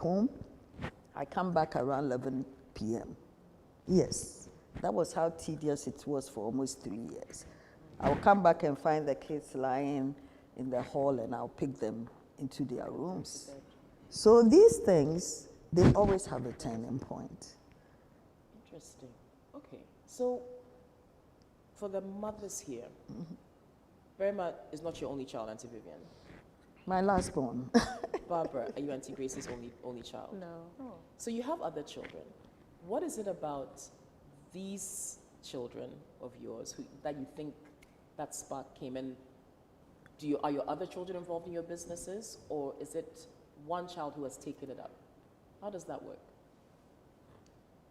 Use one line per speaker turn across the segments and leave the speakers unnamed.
home. I come back around 11 p.m. Yes, that was how tedious it was for almost 3 years. I'll come back and find the kids lying in the hall and I'll pick them into their rooms. So these things, they always have a turning point.
Interesting. Okay. So, for the mothers here, Verma is not your only child, Auntie Vivian.
My last born.
Barbara, are you Auntie Grace's only child?
No.
So you have other children. What is it about these children of yours that you think that spark came in? Are your other children involved in your businesses, or is it one child who has taken it up? How does that work?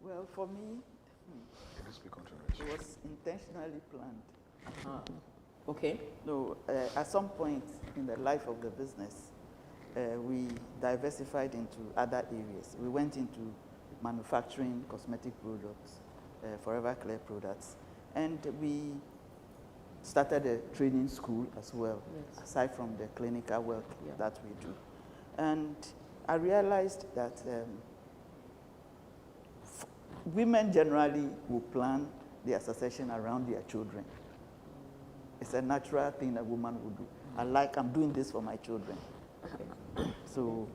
Well, for me, it was intentionally planned.
Uh-huh. Okay.
No, at some point in the life of the business, we diversified into other areas. We went into manufacturing cosmetic products, Forever Clear products, and we started a training school as well, yes, aside from the clinical work that we do. And I realized that women generally will plan their succession around their children. It's a natural thing a woman would do. I'm doing this for my children. Okay. So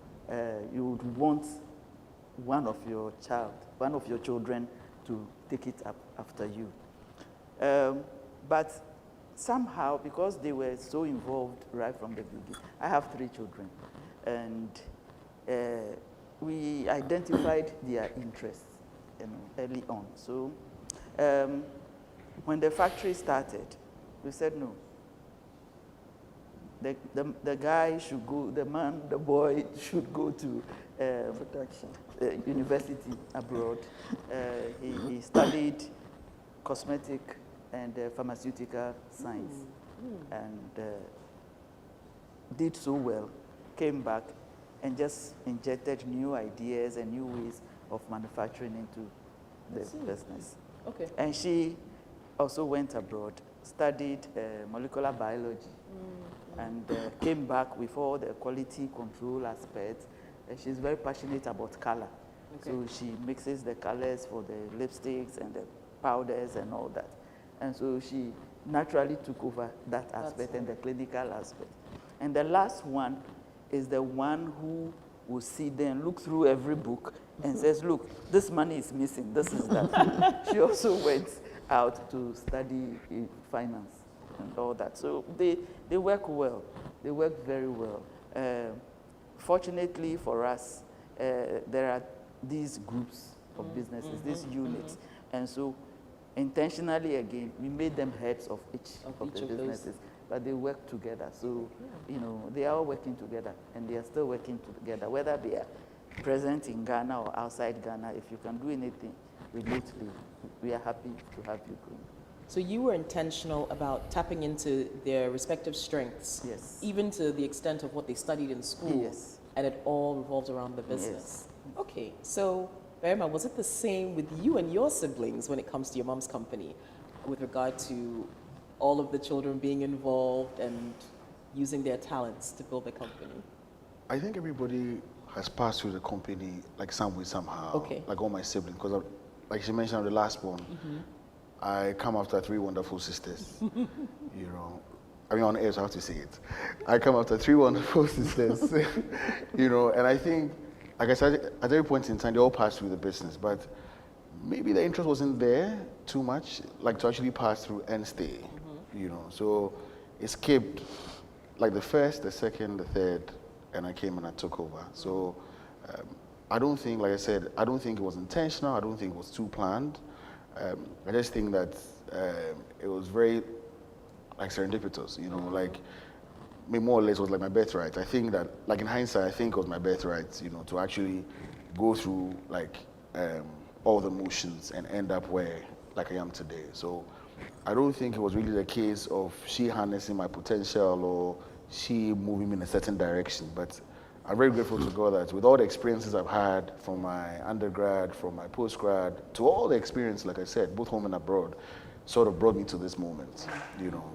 you would want one of your children to take it up after you. But somehow, because they were so involved right from the beginning, I have 3 children, and we identified their interests early on. So when the factory started, we said no. The guy should go, the boy should go to university abroad. He studied cosmetic and pharmaceutical science, and did so well, came back and just injected new ideas and new ways of manufacturing into the business.
Okay.
And she also went abroad, studied molecular biology, and came back with all the quality control aspects. She's very passionate about color. Okay. So she mixes the colors for the lipsticks and the powders and all that. And so she naturally took over that aspect and the clinical aspect. And the last one is the one who will sit there and look through every book and says, look, this money is missing, this is that. She also went out to study finance and all that. So they work well. They work very well. Fortunately for us, there are these groups of businesses, these units. And so intentionally, again, we made them heads of each of the businesses, but they work together. So, they are all working together, and they are still working together, whether they are present in Ghana or outside Ghana. If you can do anything remotely, we are happy to have you going.
So you were intentional about tapping into their respective strengths,
yes,
even to the extent of what they studied in school,
yes,
and it all revolves around the business.
Yes.
Okay, so Verma, was it the same with you and your siblings when it comes to your mom's company, with regard to all of the children being involved and using their talents to build the company?
I think everybody has passed through the company like some way, somehow.
Okay.
Like all my siblings, because like she mentioned, I'm the last born. I come after 3 wonderful sisters. I mean, on air, so I have to say it. I come after 3 wonderful sisters, and I think, like I said, at every point in time, they all passed through the business, but maybe the interest wasn't there too much, like to actually pass through and stay, So it skipped like the first, the second, the third, and I came and I took over. So I don't think, like I said, I don't think it was intentional. I don't think it was too planned. I just think that it was very like serendipitous, like more or less was like my birthright. I think that, like in hindsight, I think it was my birthright, to actually go through like all the motions and end up where like I am today. So I don't think it was really the case of she harnessing my potential or she moving me in a certain direction. But I'm very grateful to God that with all the experiences I've had from my undergrad, from my postgrad, to all the experience, like I said, both home and abroad, sort of brought me to this moment,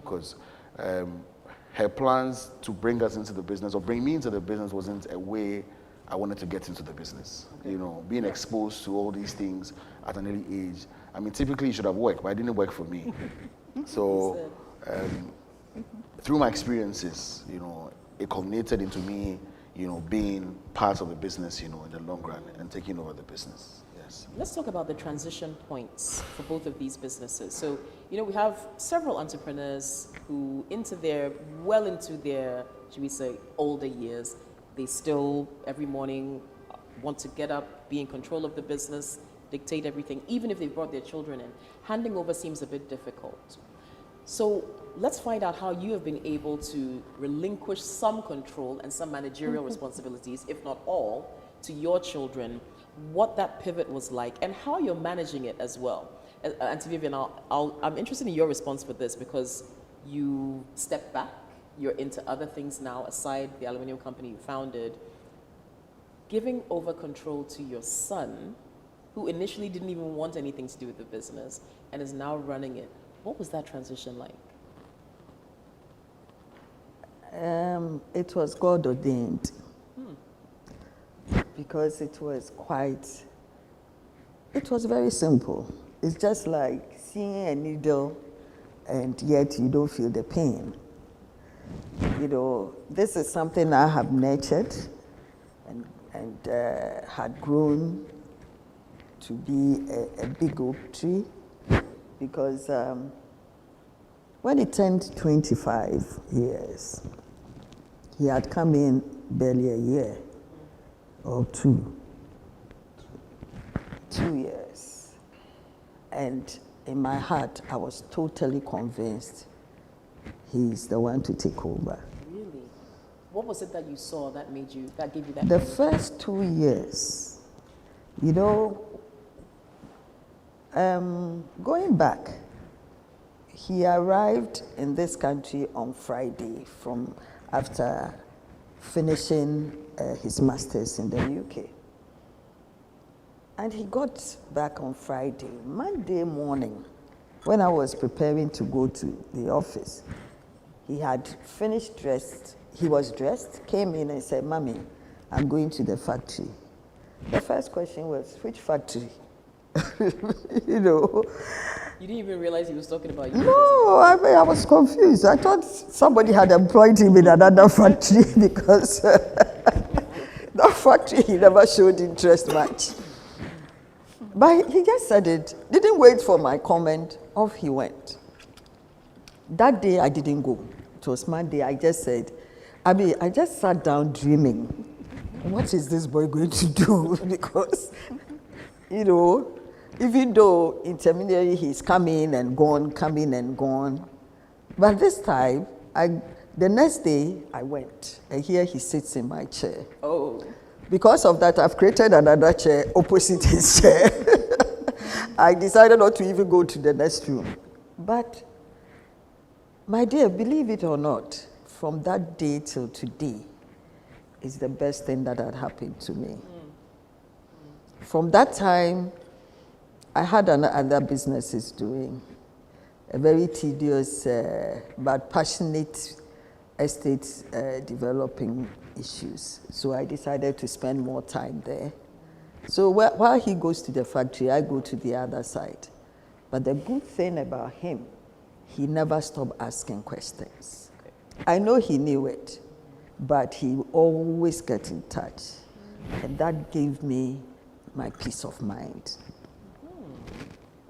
because her plans to bring us into the business or bring me into the business wasn't a way I wanted to get into the business. You know, being exposed to all these things at an early age. I mean, typically it should have worked, but it didn't work for me. So through my experiences, you know, it culminated into me, you know, being part of the business, you know, in the long run and taking over the business. Yes.
Let's talk about the transition points for both of these businesses. So, you know, we have several entrepreneurs who well into their, should we say, older years, they still every morning want to get up, be in control of the business, dictate everything, even if they brought their children in. Handing over seems a bit difficult. So let's find out how you have been able to relinquish some control and some managerial responsibilities, if not all, to your children, what that pivot was like, and how you're managing it as well. Auntie Vivian, I'm interested in your response for this because you stepped back, you're into other things now aside the aluminum company you founded. Giving over control to your son, who initially didn't even want anything to do with the business and is now running it. What was that transition like?
It was God ordained because it was very simple. It's just like seeing a needle and yet you don't feel the pain. You know, this is something I have nurtured and had grown to be a big oak tree because when he turned 25 years, he had come in barely a year or 2 years. And in my heart, I was totally convinced he's the one to take over.
Really? What was it that you saw that gave you that?
The first 2 years, you know, going back, he arrived in this country on Friday from after finishing his master's in the UK. And he got back on Friday. Monday morning, when I was preparing to go to the office, he had finished dressed. He was dressed, came in and said, "Mommy, I'm going to the factory." The first question was, "Which factory?" You know.
You didn't even realize he was talking about you.
No, I was confused. I thought somebody had employed him in another factory because that factory he never showed interest much. But he just said it, didn't wait for my comment, off he went. That day I didn't go. It was Monday. I just said, I just sat down dreaming, what is this boy going to do? Because, you know, even though intermediary he's coming and gone, but this time, the next day I went, and here he sits in my chair.
Oh.
Because of that, I've created another chair opposite his chair. I decided not to even go to the next room. But, my dear, believe it or not, from that day till today, is the best thing that had happened to me. From that time, I had other businesses doing a very tedious but passionate estate developing issues. So I decided to spend more time there. So while he goes to the factory, I go to the other side. But the good thing about him, he never stopped asking questions. I know he knew it, but he always got in touch. And that gave me my peace of mind.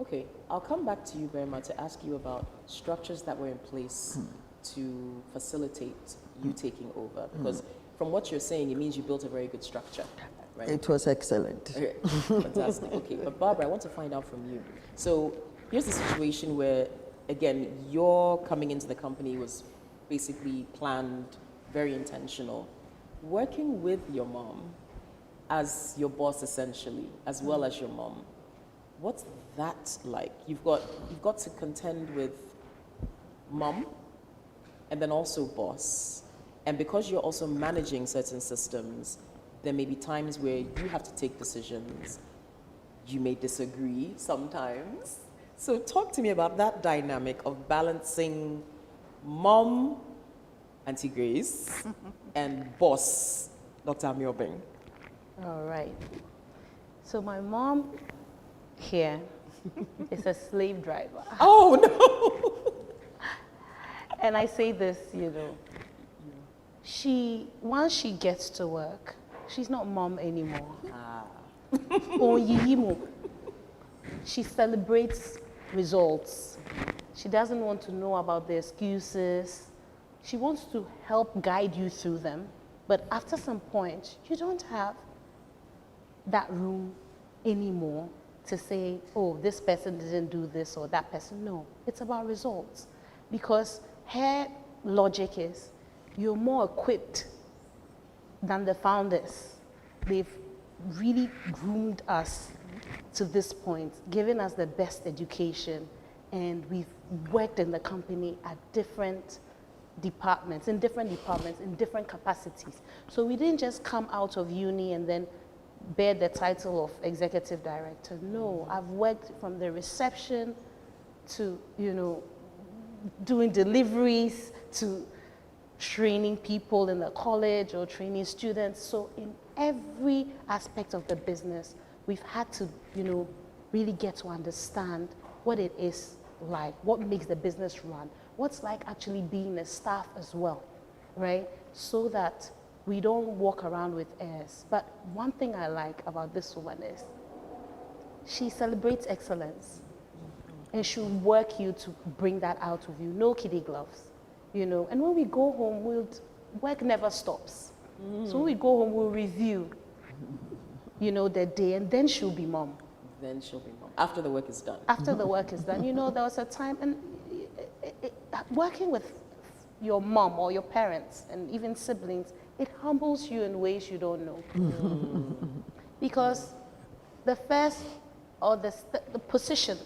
Okay, I'll come back to you, Berma, to ask you about structures that were in place to facilitate you taking over. Because from what you're saying, it means you built a very good structure, right?
It was excellent.
Okay, fantastic. Okay, but Barbara, I want to find out from you. So here's the situation where, again, your coming into the company was basically planned, very intentional. Working with your mom as your boss, essentially, as well as your mom, what's that like? You've got to contend with mom and then also boss. And because you're also managing certain systems, there may be times where you have to take decisions. You may disagree sometimes. So talk to me about that dynamic of balancing mom, Auntie Grace, and boss, Dr. Amiobeng.
All right. So my mom here is a slave driver.
Oh, no.
And I say this, once she gets to work, she's not mom anymore. Oyiyimo. She celebrates results. She doesn't want to know about the excuses. She wants to help guide you through them. But after some point, you don't have that room anymore to say, oh, this person didn't do this or that person. No, it's about results. Because her logic is, you're more equipped than the founders. They've really groomed us to this point, given us the best education, and we've worked in the company at different departments, in different capacities. So we didn't just come out of uni and then bear the title of executive director. No, I've worked from the reception to, doing deliveries, to training people in the college or training students. So in every aspect of the business, we've had to, really get to understand what it is like, what makes the business run, what's like actually being a staff as well, right? So that we don't walk around with airs. But one thing I like about this woman is she celebrates excellence, and she'll work you to bring that out of you. No kiddie gloves, And when we go home, work never stops. So when we go home, we'll review, the day, and then she'll be mom.
Then she'll be mom. After the work is done.
After the work is done. There was a time, and working with your mom or your parents and even siblings, it humbles you in ways you don't know. Because the first, or the position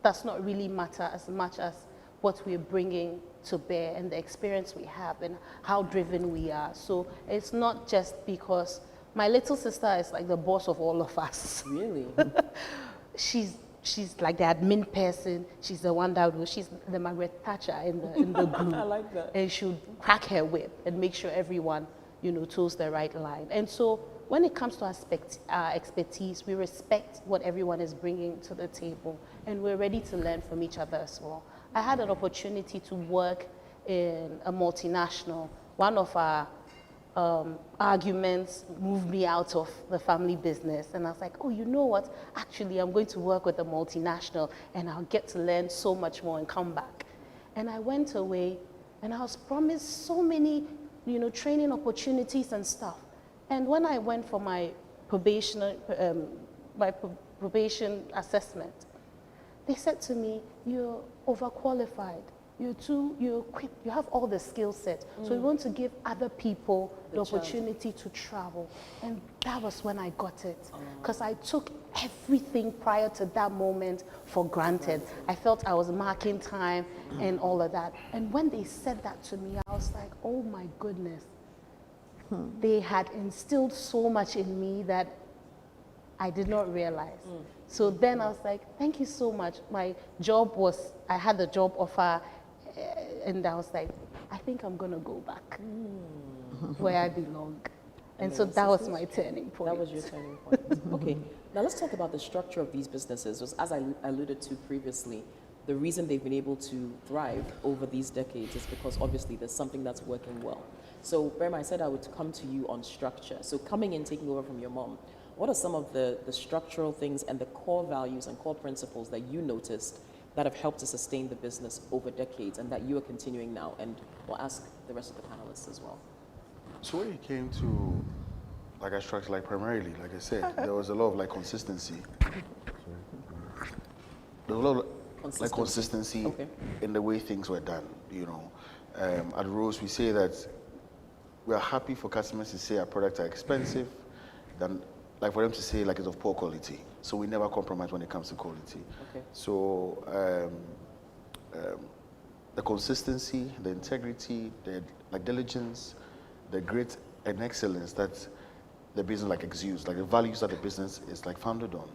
does not really matter as much as what we're bringing to bear and the experience we have and how driven we are. So it's not just because my little sister is like the boss of all of us.
Really?
She's like the admin person. She's the one that she's the Margaret Thatcher in the group.
I like that.
And she'll crack her whip and make sure everyone, toes the right line. And so when it comes to our expertise, we respect what everyone is bringing to the table, and we're ready to learn from each other as well. I had an opportunity to work in a multinational. One of our arguments moved me out of the family business, and I was like, oh, you know what? Actually, I'm going to work with a multinational, and I'll get to learn so much more and come back. And I went away, and I was promised so many, training opportunities and stuff. And when I went for my probation assessment, they said to me, you're overqualified. You're equipped, you have all the skill set. So we want to give other people the opportunity to travel. And that was when I got it. Because I took everything prior to that moment for granted. I felt I was marking time and all of that. And when they said that to me, I was like, oh my goodness. They had instilled so much in me that I did not realize. So then I was like, thank you so much. I had the job offer, and I was like, I think I'm going to go back where I belong. And so that was my turning point.
That was your turning point. Okay, now let's talk about the structure of these businesses. As I alluded to previously, the reason they've been able to thrive over these decades is because obviously there's something that's working well. So, Berma, I said I would come to you on structure. So coming in, taking over from your mom, what are some of the structural things and the core values and core principles that you noticed that have helped to sustain the business over decades and that you are continuing now? And we'll ask the rest of the panelists as well.
So when it came to a structure, primarily, like I said, there was a lot of consistency. There was a lot of consistency
Okay.
in the way things were done. At Rose, we say that we are happy for customers to say our products are expensive than for them to say it's of poor quality. So we never compromise when it comes to quality.
Okay.
So the consistency, the integrity, the diligence, the grit and excellence that the business exudes, the values that the business is founded on.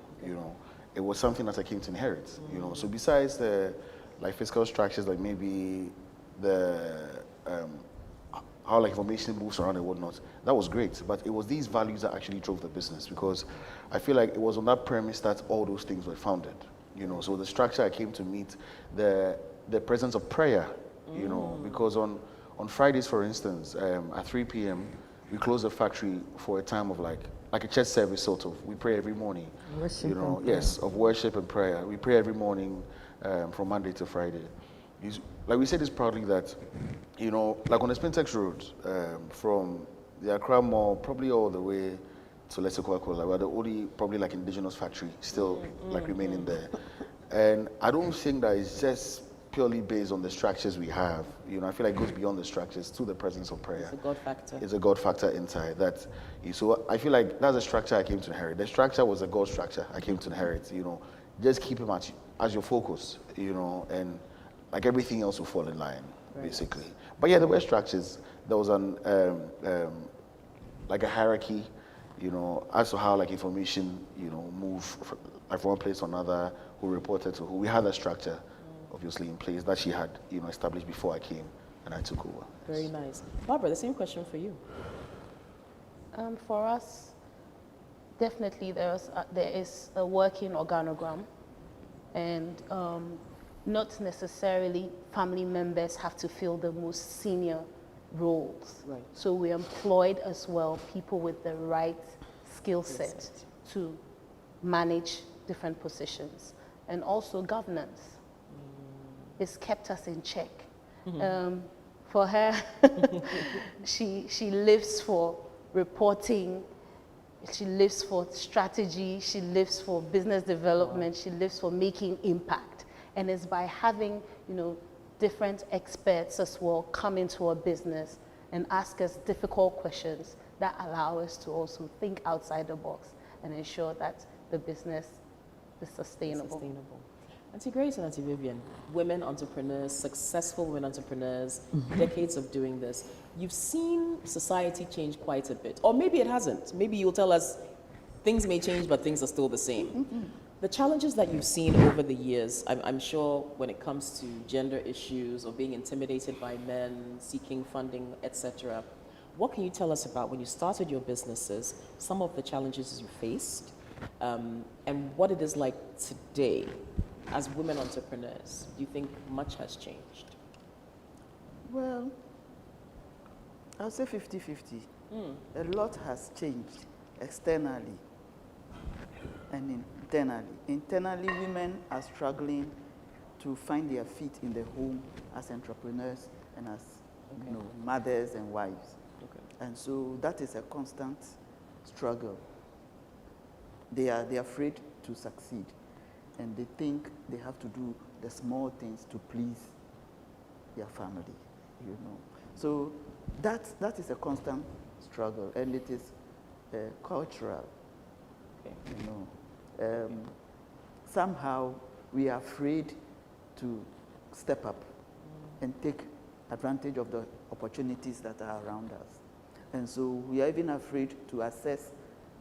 It was something that I came to inherit. So besides the fiscal structures, maybe the how like information moves around and whatnot. That was great, but it was these values that actually drove the business, because I feel like it was on that premise that all those things were founded. You know, so the structure I came to meet, the presence of prayer. You know, because on Fridays, for instance, at 3 p.m. we close the factory for a time of like a church service sort of. We pray every morning.
Worship
You know,
and prayer.
yes, of worship and prayer. We pray every morning from Monday to Friday. Like we say this proudly that, you know, like on the Spintex Road, from the Accra Mall probably all the way to let's say Coca-Cola, we're the only probably like indigenous factory still like remaining there. And I don't think that it's just purely based on the structures we have. You know, I feel like it goes beyond the structures to the presence of prayer.
It's a God factor.
It's a God factor inside that. So I feel like that's a structure I came to inherit. The structure was a God structure I came to inherit. You know, just keep him as your focus. You know, and like everything else will fall in line, basically. But yeah, there were structures. There was an like a hierarchy. You know, as to how like information, you know, move like from one place to another, who reported to who. We had a structure, obviously, in place that she had, you know, established before I came and I took over.
Very nice. Barbara, the same question for you.
For us, definitely there is a working organogram, and not necessarily family members have to fill the most senior roles.
Right.
So we employed as well people with the right skill set to manage different positions, and also governance. It's kept us in check. For her, she lives for reporting, she lives for strategy, she lives for business development, she lives for making impact. And it's by having, you know, different experts as well come into our business and ask us difficult questions that allow us to also think outside the box and ensure that the business is sustainable.
Auntie Grace and Auntie Vivian, women entrepreneurs, successful women entrepreneurs, decades of doing this. You've seen society change quite a bit, or maybe it hasn't. Maybe you'll tell us things may change, but things are still the same. The challenges that you've seen over the years, I'm sure when it comes to gender issues or being intimidated by men, seeking funding, etc., what can you tell us about when you started your businesses, some of the challenges you faced, and what it is like today as women entrepreneurs? Do you think much has changed?
Well, I'll say 50-50. A lot has changed externally and internally. Internally, women are struggling to find their feet in the home as entrepreneurs and as you know, mothers and wives. And so that is a constant struggle. They're afraid to succeed, and they think they have to do the small things to please their family, you know. So that is a constant struggle, and it is cultural, you know. Somehow we are afraid to step up and take advantage of the opportunities that are around us. And so we are even afraid to access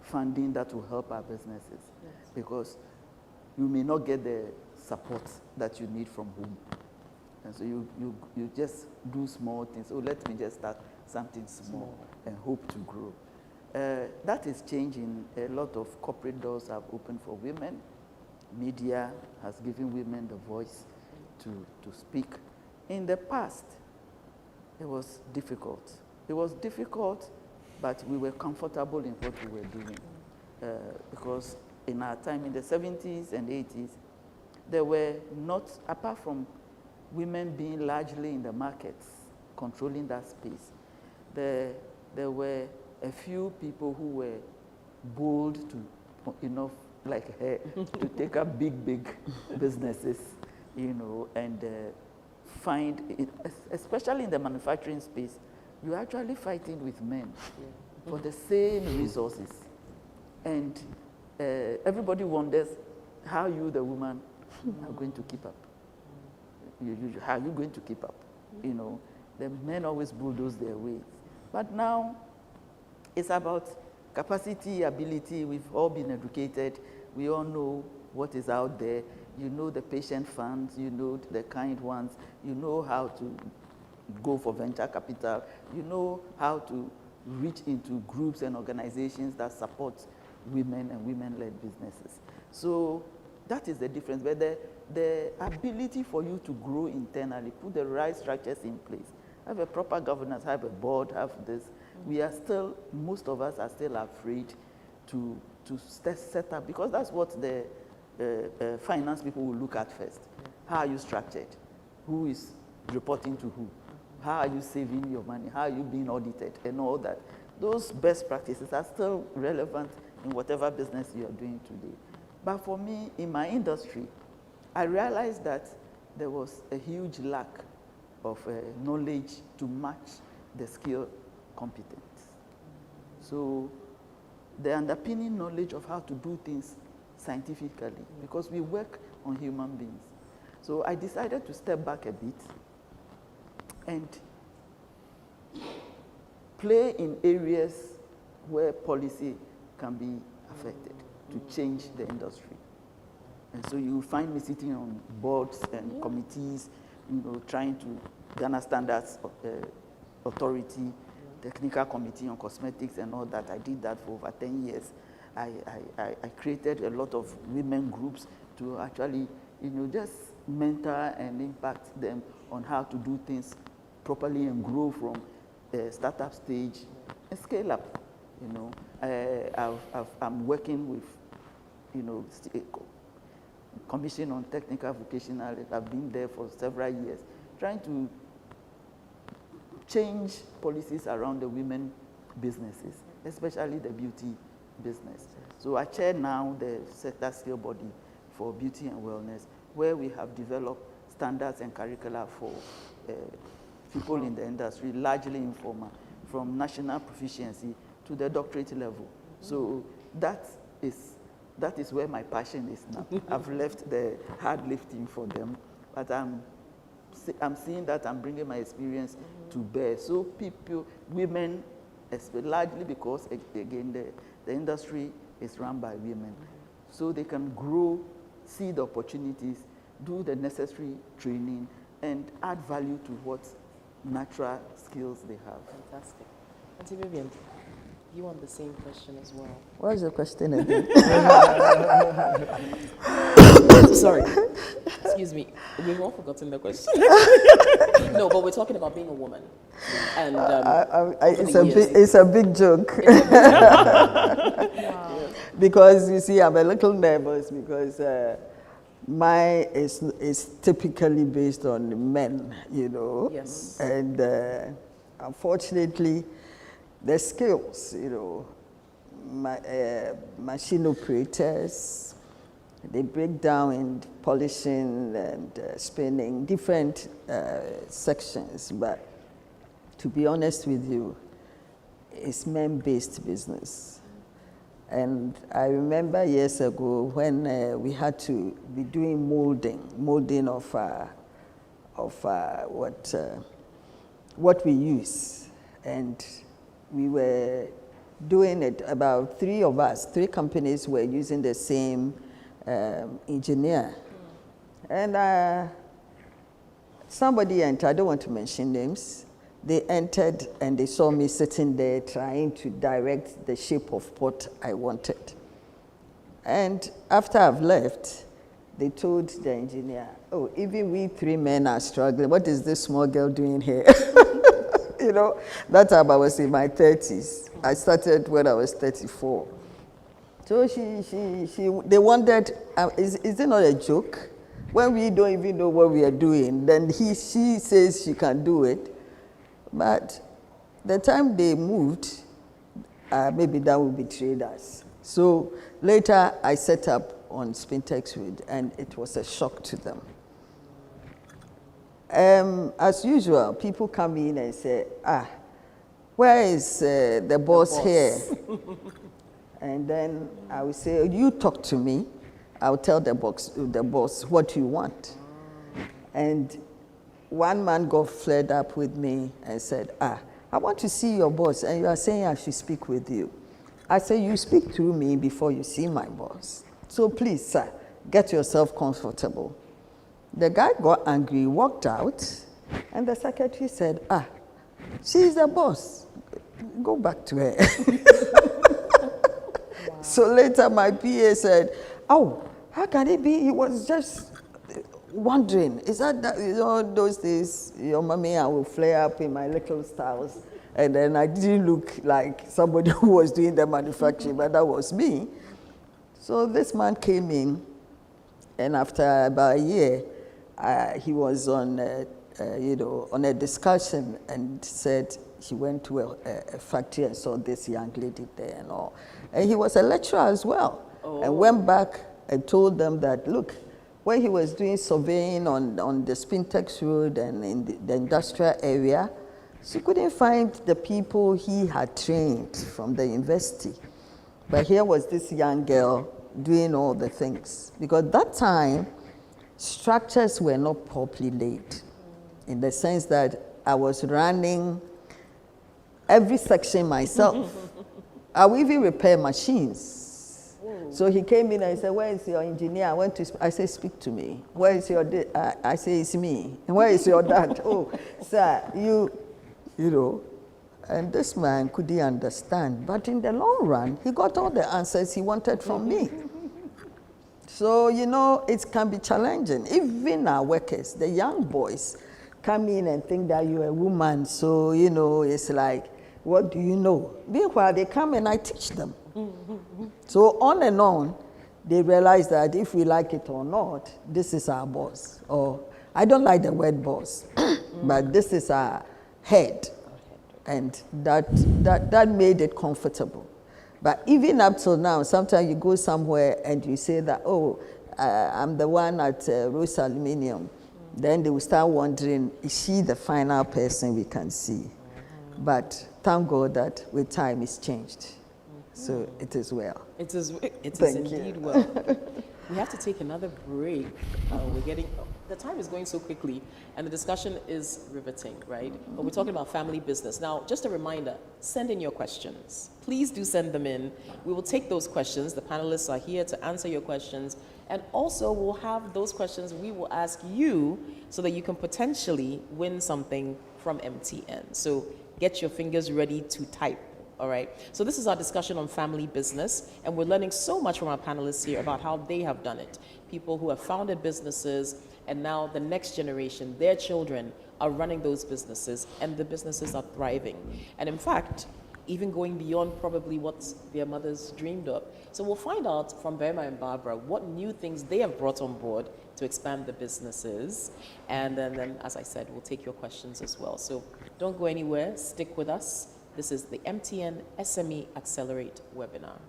funding that will help our businesses, because you may not get the support that you need from home. And so you just do small things. Oh, let me just start something small and hope to grow. That is changing. A lot of corporate doors have opened for women. Media has given women the voice to speak. In the past, it was difficult. It was difficult, but we were comfortable in what we were doing. Because in our time, in the 70s and 80s, there were not, apart from women being largely in the markets, controlling that space, there were a few people who were bold enough, like her, to take up big businesses, you know, and find, especially in the manufacturing space, you're actually fighting with men for the same resources. And everybody wonders how you, the woman, are going to keep up. How are you going to keep up? You know, the men always bulldoze their way. But now, it's about capacity, ability. We've all been educated. We all know what is out there. You know the patient funds. You know the kind ones. You know how to go for venture capital. You know how to reach into groups and organizations that support women and women-led businesses. So that is the difference. But the ability for you to grow internally, put the right structures in place, have a proper governance, have a board, have this. We are still, most of us are still afraid to set up, because that's what the finance people will look at first. How are you structured? Who is reporting to who? How are you saving your money? How are you being audited? And all that. Those best practices are still relevant in whatever business you are doing today. But for me, in my industry, I realized that there was a huge lack of knowledge to match the skill competence. So the underpinning knowledge of how to do things scientifically, because we work on human beings. So I decided to step back a bit and play in areas where policy can be affected to change the industry. And so you find me sitting on boards and committees, you know, trying to Ghana Standards Authority, Technical Committee on Cosmetics and all that. I did that for over 10 years. I created a lot of women groups to actually, you know, just mentor and impact them on how to do things properly and grow from a startup stage and scale up. You know, I'm working with, you know, Commission on Technical Vocational. I've been there for several years, trying to change policies around the women businesses, especially the beauty business. So I chair now the sector skill body for beauty and wellness, where we have developed standards and curricula for people in the industry, largely informal, from national proficiency to the doctorate level. So that is where my passion is now. I've left the hard lifting for them, but I'm seeing that I'm bringing my experience to bear. So people, women, largely because, again, the industry is run by women. So they can grow, see the opportunities, do the necessary training, and add value to what natural skills they have.
Fantastic. Auntie Vivian, you want the same question as well?
What's the question again?
Sorry. Excuse me. We've all forgotten the question. No, but we're talking about being a woman. And
it's a big joke. Because you see, I'm a little nervous because mine is typically based on men, you know.
Yes.
And unfortunately, the skills, you know, machine operators, they break down in polishing and spinning, different sections. But to be honest with you, it's men-based business. And I remember years ago when we had to be doing molding of what we use. And we were doing it, about three companies were using the same engineer. And somebody entered, I don't want to mention names, they entered and they saw me sitting there trying to direct the shape of what I wanted. And after I've left, they told the engineer, oh, even we three men are struggling. What is this small girl doing here? You know, that time I was in my 30s. I started when I was 34. So they wondered, is it not a joke? When we don't even know what we are doing, then she says she can do it. But the time they moved, maybe that will betray us. So later I set up on Spintex Wood, and it was a shock to them. As usual, people come in and say, where is the boss here? And then I will say, you talk to me. I'll tell the boss what you want. And one man got flared up with me and said, I want to see your boss, and you are saying I should speak with you. I said, you speak through me before you see my boss. So please, sir, get yourself comfortable. The guy got angry, walked out, And the secretary said, she's the boss. Go back to her. So later my PA said, oh, how can it be? He was just wondering, is that, those days, your mommy, I will flare up in my little styles. And then I didn't look like somebody who was doing the manufacturing, but that was me. So this man came in, and after about a year, he was on, on a discussion and said he went to a factory and saw this young lady there and all. And he was a lecturer as well. Oh. And went back and told them that, look, when he was doing surveying on the Spintex Road and in the industrial area, she couldn't find the people he had trained from the university. But here was this young girl doing all the things. Because that time, structures were not properly laid, in the sense that I was running every section myself. I would even repair machines. So he came in and he said, where is your engineer? I said, speak to me. Where is your dad? I say, it's me. And where is your dad? Oh, sir, you know. And this man couldn't understand. But in the long run, he got all the answers he wanted from me. So, it can be challenging. Even our workers, the young boys, come in and think that you're a woman. So, it's like, what do you know? Meanwhile, they come and I teach them. So on and on, they realize that if we like it or not, this is our boss. Or I don't like the word boss, but this is our head. And that made it comfortable. But even up till now, sometimes you go somewhere and you say that, I'm the one at Rose Aluminium. Then they will start wondering, is she the final person we can see? But thank God that with time it's changed. So it is well.
It is indeed well. We have to take another break. The time is going so quickly, and the discussion is riveting, right? But we're talking about family business. Now, just a reminder, send in your questions. Please do send them in. We will take those questions. The panelists are here to answer your questions. And also, we'll have those questions we will ask you so that you can potentially win something from MTN. So get your fingers ready to type. All right, so this is our discussion on family business, and we're learning so much from our panelists here about how they have done it. People who have founded businesses, and now the next generation, their children, are running those businesses, and the businesses are thriving. And in fact, even going beyond probably what their mothers dreamed of. So we'll find out from Bema and Barbara what new things they have brought on board to expand the businesses. And then, as I said, we'll take your questions as well. So don't go anywhere, stick with us. This is the MTN SME Accelerate webinar.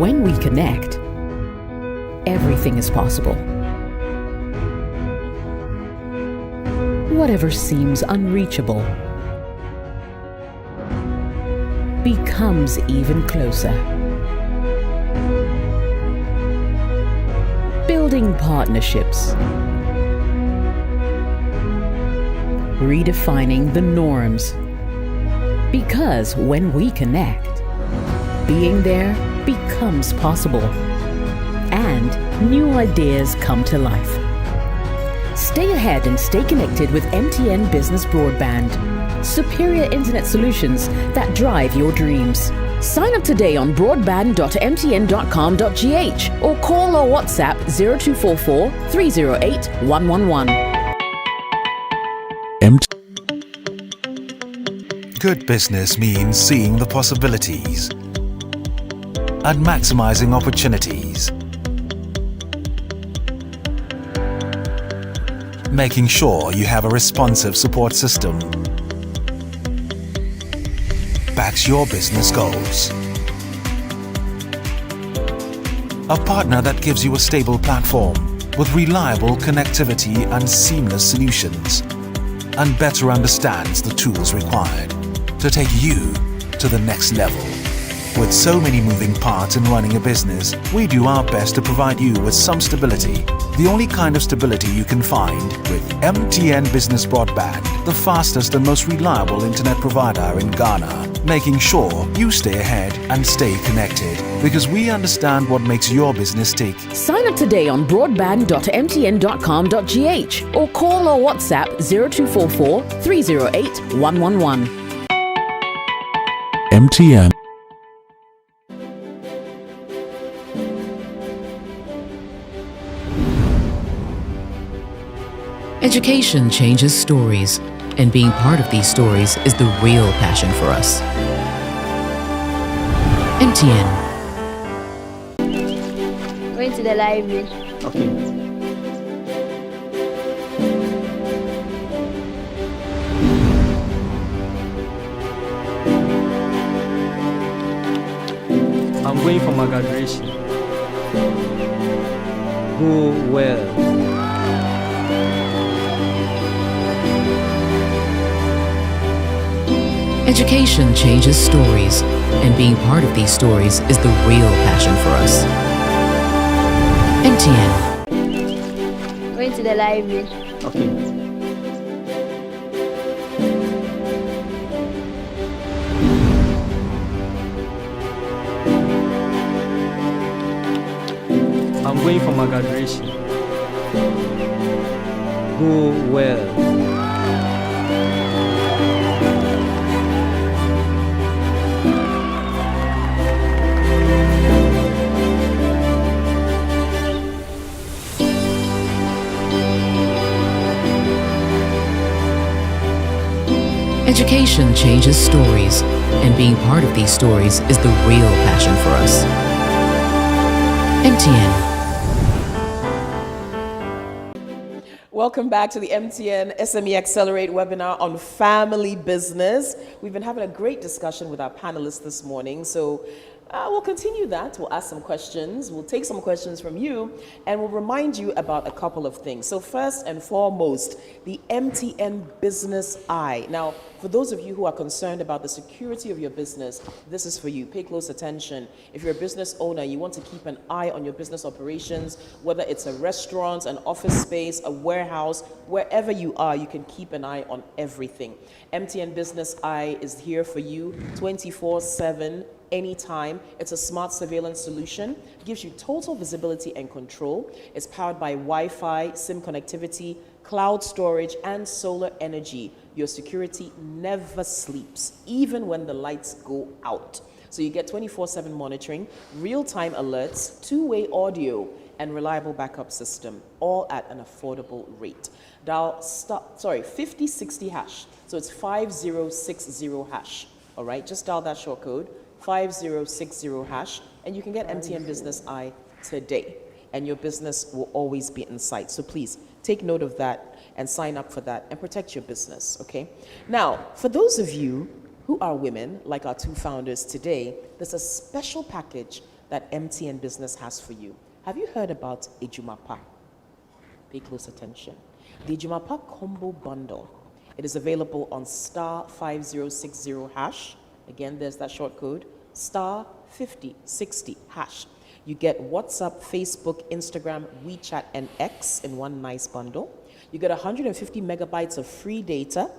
When we connect, everything is possible. Whatever seems unreachable becomes even closer. Building partnerships. Redefining the norms. Because when we connect, being there becomes possible. And new ideas come to life. Stay ahead and stay connected with MTN Business Broadband. Superior internet solutions that drive your dreams. Sign up today on broadband.mtn.com.gh or call or WhatsApp 0244 308 111.
Good business means seeing the possibilities and maximizing opportunities. Making sure you have a responsive support system backs your business goals. A partner that gives you a stable platform with reliable connectivity and seamless solutions, and better understands the tools required to take you to the next level. With so many moving parts in running a business, we do our best to provide you with some stability. The only kind of stability you can find with MTN Business Broadband, the fastest and most reliable internet provider in Ghana, making sure you stay ahead and stay connected because we understand what makes your business tick.
Sign up today on broadband.mtn.com.gh or call or WhatsApp 0244 308 111.
MTN.
Education changes stories, and being part of these stories is the real passion for us. MTN.
Going to the library.
Okay. I'm going for my graduation. Go well.
Education changes stories, and being part of these stories is the real passion for us. MTN.
Going to the library.
Okay. I'm going for my graduation. Go well.
Education changes stories, and being part of these stories is the real passion for us. MTN.
Welcome back to the MTN SME Accelerate webinar on family business. We've been having a great discussion with our panelists this morning, so we'll continue that. We'll ask some questions. We'll take some questions from you, and we'll remind you about a couple of things. So first and foremost, the MTN Business Eye. Now, for those of you who are concerned about the security of your business, this is for you. Pay close attention. If you're a business owner, you want to keep an eye on your business operations, whether it's a restaurant, an office space, a warehouse, wherever you are, you can keep an eye on everything. MTN Business Eye is here for you 24/7. Anytime. It's a smart surveillance solution. It gives you total visibility and control. It's powered by Wi-Fi, SIM connectivity, cloud storage, and solar energy. Your security never sleeps, even when the lights go out. So you get 24/7 monitoring, real-time alerts, two-way audio, and reliable backup system, all at an affordable rate. Dial 5060 hash. So it's 5060 hash. All right, just dial that short code. 5060 hash, and you can get MTN Business Eye today, and your business will always be in sight. So please take note of that and sign up for that and protect your business, okay? Now, for those of you who are women, like our two founders today, there's a special package that MTN Business has for you. Have you heard about Ejumapa? Pay close attention. The Ejumapa Combo Bundle. It is available on star 5060 hash. Again, there's that short code, star 5060 hash. You get WhatsApp, Facebook, Instagram, WeChat, and X in one nice bundle. You get 150 megabytes of free data,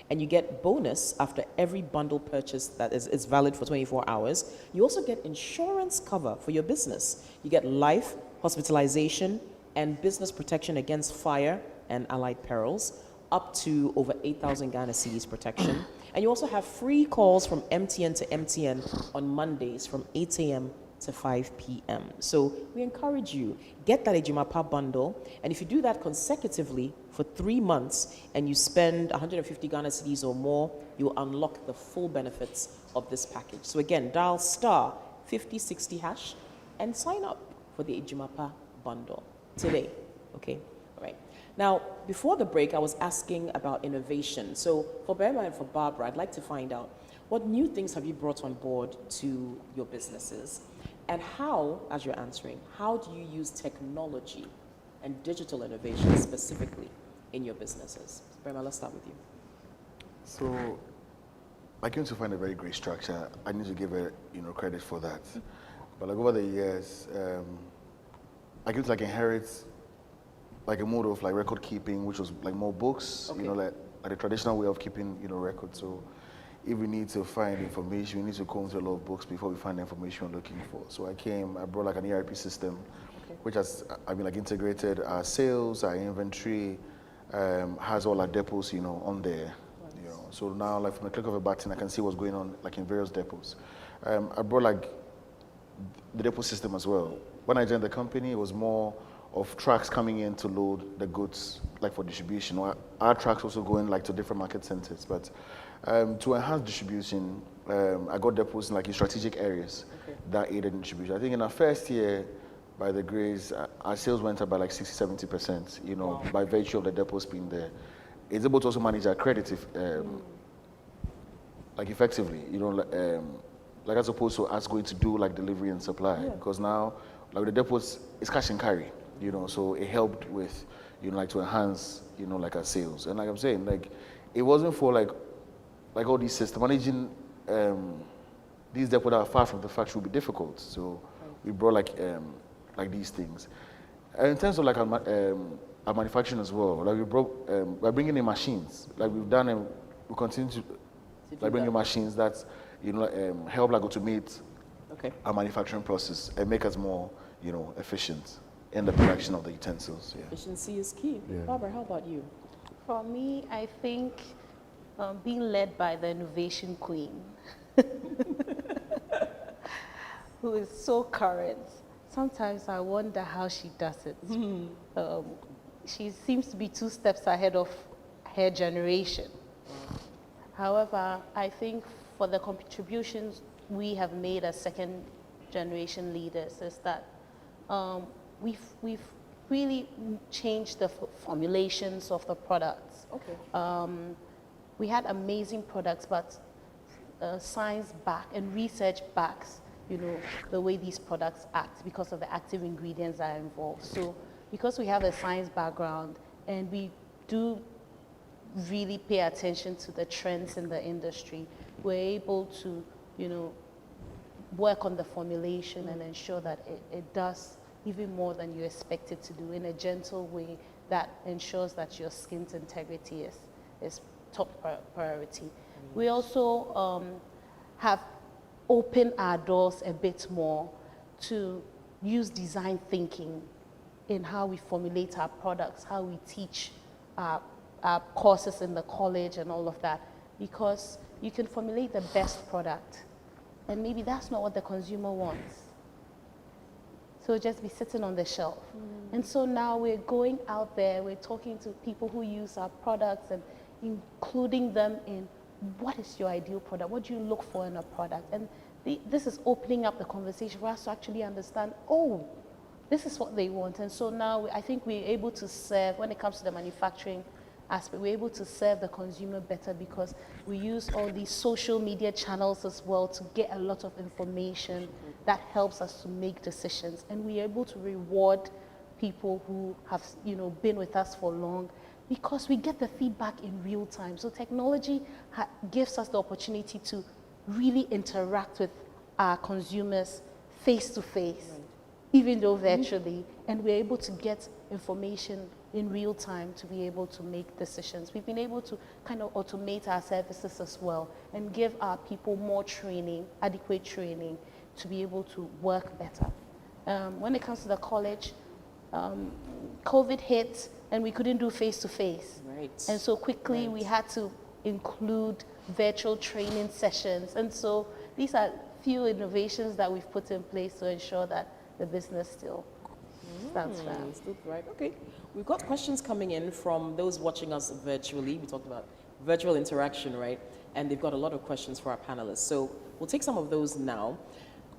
and you get bonus after every bundle purchase that is valid for 24 hours. You also get insurance cover for your business. You get life, hospitalization, and business protection against fire and allied perils, up to over 8,000 Ghana cedis protection. And you also have free calls from MTN to MTN on Mondays from 8 a.m. to 5 p.m. So we encourage you, get that Ejumapa bundle, and if you do that consecutively for 3 months and you spend 150 Ghana cedis or more, you will unlock the full benefits of this package. So again, dial star 5060 hash and sign up for the Ejumapa bundle today, okay? All right. Now, before the break, I was asking about innovation. So for Berma and for Barbara, I'd like to find out, what new things have you brought on board to your businesses? And how, as you're answering, how do you use technology and digital innovation specifically in your businesses? Berma, let's start with you.
So I came to find a very great structure. I need to give her, credit for that. But like over the years, I came to like inherit like a mode of like record keeping, which was like more books,
Okay.
like the traditional way of keeping, records. So if we need to find information, we need to comb through a lot of books before we find the information we're looking for. So I brought like an ERP system, which has, like integrated our sales, our inventory, has all our depots, on there. So now, like from the click of a button, I can see what's going on, like in various depots. I brought like the depot system as well. When I joined the company, it was more of trucks coming in to load the goods, like for distribution. Our trucks also going like to different market centers. But to enhance distribution, I got depots in like in strategic areas that aided in distribution. I think in our first year, by the grace, our sales went up by like 60-70%, by virtue of the depots being there. It's able to also manage our credit like effectively, like as opposed to us going to do like delivery and supply. Because now, like the depots, it's cash and carry, so it helped with, like to enhance, like our sales. And like I'm saying, like it wasn't for like all these systems, managing these depots that are far from the factory would be difficult. So we brought like these things. And in terms of like our manufacturing as well, like we're bringing in machines, like we've done, and we continue to like bring in machines that help like automate our manufacturing process and make us more efficient in the production of the utensils. Yeah.
Efficiency is key.
Yeah.
Barbara, how about you?
For me, I think being led by the innovation queen, who is so current. Sometimes I wonder how she does it. She seems to be 2 steps ahead of her generation. However, I think for the contributions we have made as second generation leaders is that we've really changed the formulations of the products. We had amazing products, but science back and research backs, the way these products act because of the active ingredients that are involved. So because we have a science background and we do really pay attention to the trends in the industry, we're able to, work on the formulation and ensure that it does even more than you expect it to do in a gentle way that ensures that your skin's integrity is top priority. We also have opened our doors a bit more to use design thinking in how we formulate our products, how we teach our courses in the college and all of that, because you can formulate the best product and maybe that's not what the consumer wants. So it'll just be sitting on the shelf. And so now we're going out there, we're talking to people who use our products and including them in what is your ideal product, what do you look for in a product? And this is opening up the conversation for us to actually understand, this is what they want. And so now I think we're able to serve, when it comes to the manufacturing aspect, we're able to serve the consumer better because we use all these social media channels as well to get a lot of information that helps us to make decisions. And we're able to reward people who have been with us for long because we get the feedback in real time. So technology gives us the opportunity to really interact with our consumers face to face, even though virtually, and we're able to get information in real time to be able to make decisions. We've been able to kind of automate our services as well and give our people more training, adequate training, to be able to work better. When it comes to the college, COVID hit and we couldn't do face-to-face.
Right.
And so quickly we had to include virtual training sessions. And so these are few innovations that we've put in place to ensure that the business still stands firm.
Still right. Okay. We've got questions coming in from those watching us virtually. We talked about virtual interaction, right? And they've got a lot of questions for our panelists. So we'll take some of those now.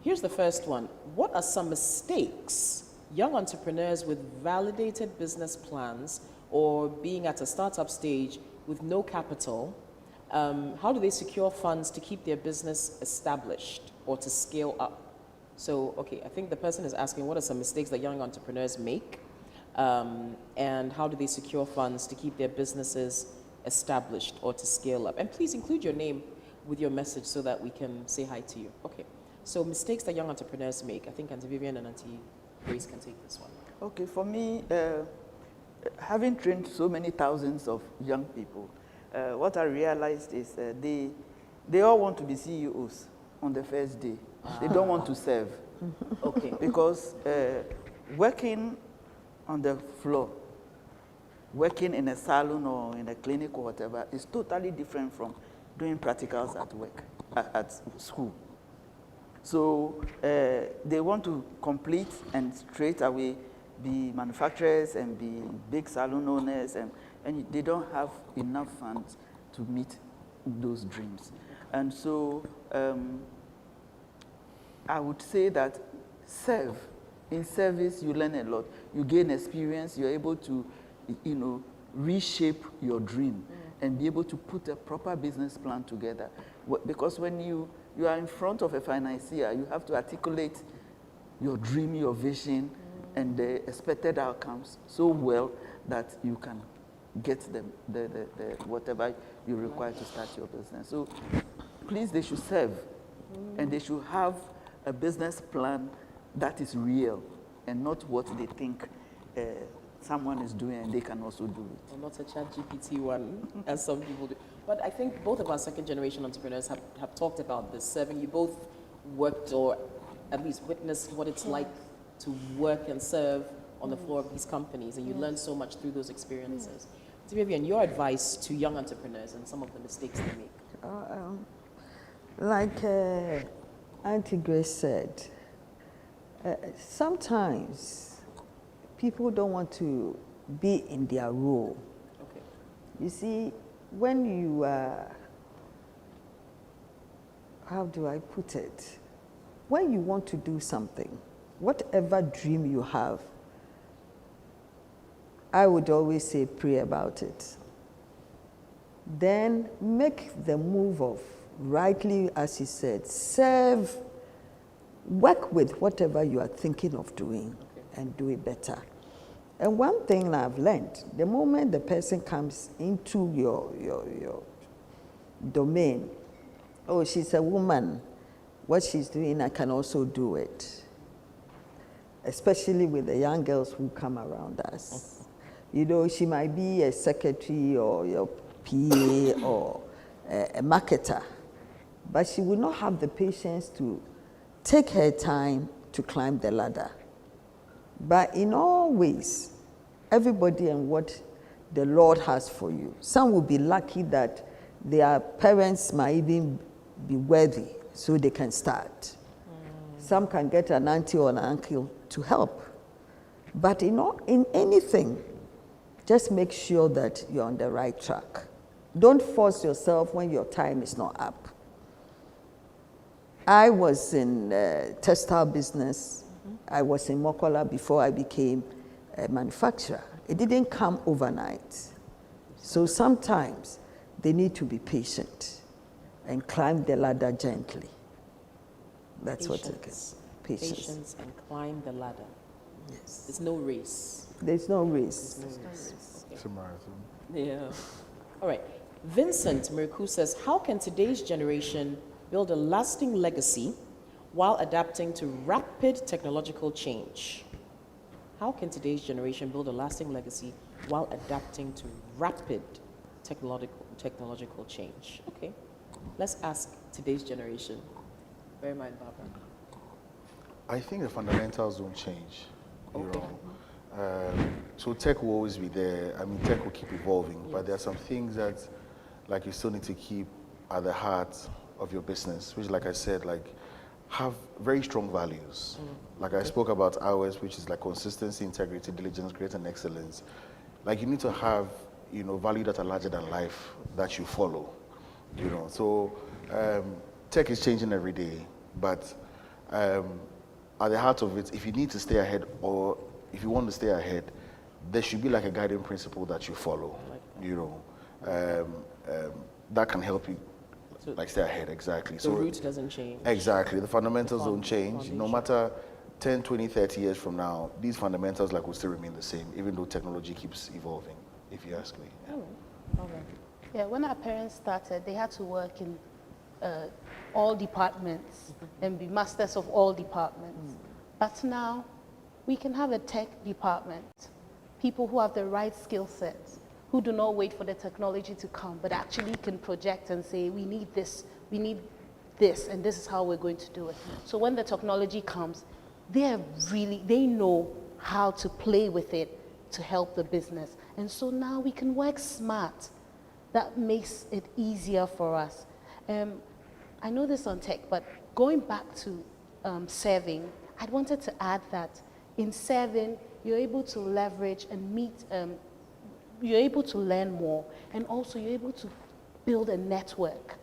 Here's the first one. What are some mistakes young entrepreneurs with validated business plans or being at a startup stage with no capital, how do they secure funds to keep their business established or to scale up? So, okay, I think the person is asking what are some mistakes that young entrepreneurs make and how do they secure funds to keep their businesses established or to scale up? And please include your name with your message so that we can say hi to you. Okay. So mistakes that young entrepreneurs make. I think Auntie Vivian and Auntie Grace can take this one.
Okay, for me, having trained so many thousands of young people, what I realized is they all want to be CEOs on the first day. They don't want to serve.
Okay.
Because working on the floor, working in a salon or in a clinic or whatever is totally different from doing practicals at work, at school. So they want to complete and straight away be manufacturers and be big salon owners, and they don't have enough funds to meet those dreams. And so I would say that serve. In service, you learn a lot. You gain experience. You're able to, reshape your dream and be able to put a proper business plan together. Because when you are in front of a financier, you have to articulate your dream, your vision, and the expected outcomes so well that you can get the whatever you require to start your business. So please, they should serve, and they should have a business plan that is real and not what they think someone is doing and they can also do it.
Or not a ChatGPT one, as some people do. But I think both of our second-generation entrepreneurs have talked about this. Serving, you both worked or at least witnessed what it's like to work and serve on the floor of these companies, and you learn so much through those experiences. So Vivian, your advice to young entrepreneurs and some of the mistakes they make?
Like Auntie Grace said, sometimes people don't want to be in their role.
Okay.
You see, when you how do I put it? When you want to do something, whatever dream you have, I would always say pray about it. Then make the move of, rightly as you said, serve, work with whatever you are thinking of doing and do it better. And one thing I've learned, the moment the person comes into your domain, oh, she's a woman, what she's doing, I can also do it. Especially with the young girls who come around us. You know, she might be a secretary or your PA or a marketer, but she will not have the patience to take her time to climb the ladder. But in all ways, everybody and what the Lord has for you. Some will be lucky that their parents might even be worthy so they can start. Some can get an auntie or an uncle to help. But in anything, just make sure that you're on the right track. Don't force yourself when your time is not up. I was in textile business. I was in Mokola before I became a manufacturer. It didn't come overnight. So sometimes they need to be patient and climb the ladder gently. That's what it is. Patience.
Patience and climb the ladder.
Yes.
There's no race.
There's no race.
There's no race.
It's a marathon.
Yeah. All right. Vincent Miriku says, how can today's generation build a lasting legacy while adapting to rapid technological change? How can today's generation build a lasting legacy while adapting to rapid technological change? Okay. Let's ask today's generation. Bear in mind, Barbara.
I think the fundamentals don't change. You
Okay.
know. So tech will always be there. I mean, tech will keep evolving, but there are some things that, like, you still need to keep at the heart of your business, which, like I said, like, have very strong values. Like I spoke about ours, which is like consistency, integrity, diligence, grace, and excellence. Like, you need to have, you know, value that are larger than life that you follow. You know, so tech is changing every day, but at the heart of it, if you need to stay ahead or if you want to stay ahead, there should be like a guiding principle that you follow. You know, that can help you like stay ahead. Exactly.
The route doesn't change.
Exactly. The fundamentals don't change. No
foundation.
matter 10, 20, 30 years from now, these fundamentals like will still remain the same, even though technology keeps evolving, if you ask me.
Yeah, when our parents started, they had to work in all departments and be masters of all departments. But now we can have a tech department, people who have the right skill sets, who do not wait for the technology to come, but actually can project and say, we need this, and this is how we're going to do it. So when the technology comes, they know how to play with it to help the business. And so now we can work smart. That makes it easier for us. I know this on tech, but going back to serving, I wanted to add that in serving, you're able to leverage and meet, you're able to learn more, and also you're able to build a network.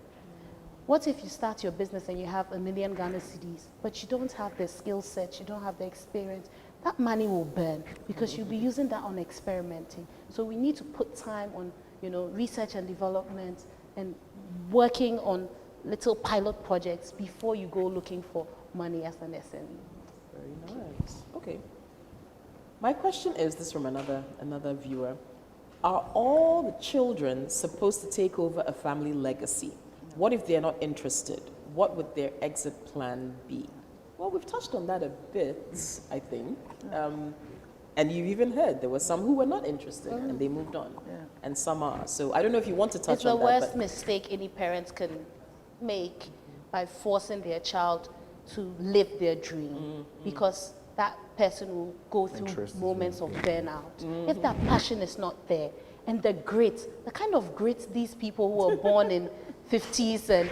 What if you start your business and you have 1 million Ghana cedis, but you don't have the skill set, you don't have the experience? That money will burn because you'll be using that on experimenting. So we need to put time on, research and development and working on little pilot projects before you go looking for money as an SME.
Very nice. Okay. My question is this from another viewer. Are all the children supposed to take over a family legacy? What if they're not interested? What would their exit plan be? Well, we've touched on that a bit, I think. And you even heard there were some who were not interested and they moved on.
Yeah.
And some are. So I don't know if you want to touch
It's
on
the
that.
worst mistake any parents can make by forcing their child to live their dream, because that person will go through
Interest is
moments of burnout. If that passion is not there, and the kind of grit these people who are born in 50s and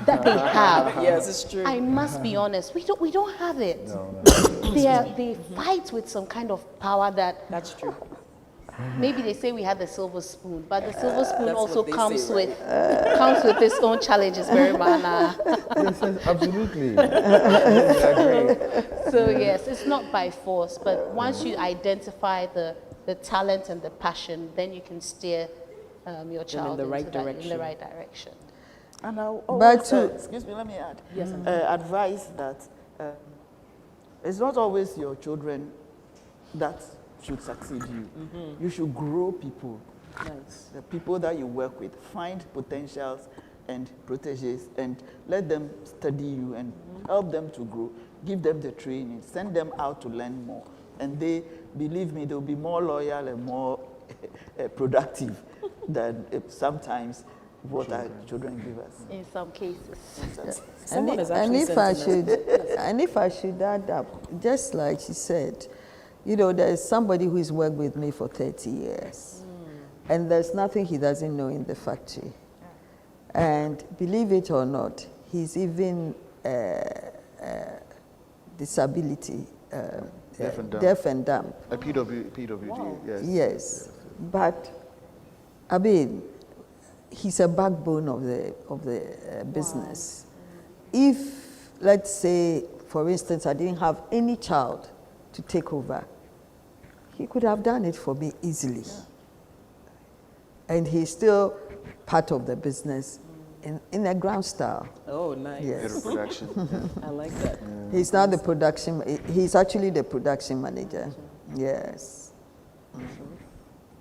that they have.
Yes, it's true.
I must be honest, we don't have it. They fight with some kind of power that
That's true.
maybe they say we have the silver spoon, but the silver spoon
That's
also
what they
comes
say,
with comes with its own challenges, very mana.
Yes, absolutely. I agree.
So yes, it's not by force, but once you identify the talent and the passion, then you can steer your child
the right
into that- in
direction.
the right direction.
And I
But
always,
to-
excuse me, let me add.
Yes,
advise that it's not always your children that should succeed you. You should grow people.
Nice.
The people that you work with, find potentials and proteges and let them study you and help them to grow. Give them the training, send them out to learn more. And they, believe me, they'll be more loyal and more productive than sometimes what our children give us.
In some cases.
Someone has
and
actually
if I
sent in
should, and if I should add up, just like she said, there's somebody who's worked with me for 30 years, and there's nothing he doesn't know in the factory. And believe it or not, he's even disability, deaf and dumb.
A PWD, yes.
Yes, but I mean, he's a backbone of the business. If, let's say, for instance, I didn't have any child to take over, he could have done it for me easily. And he's still part of the business in a ground style.
Oh, nice.
Head
Yes.
of production.
I like that.
He's not the production, he's actually the production manager. Yes.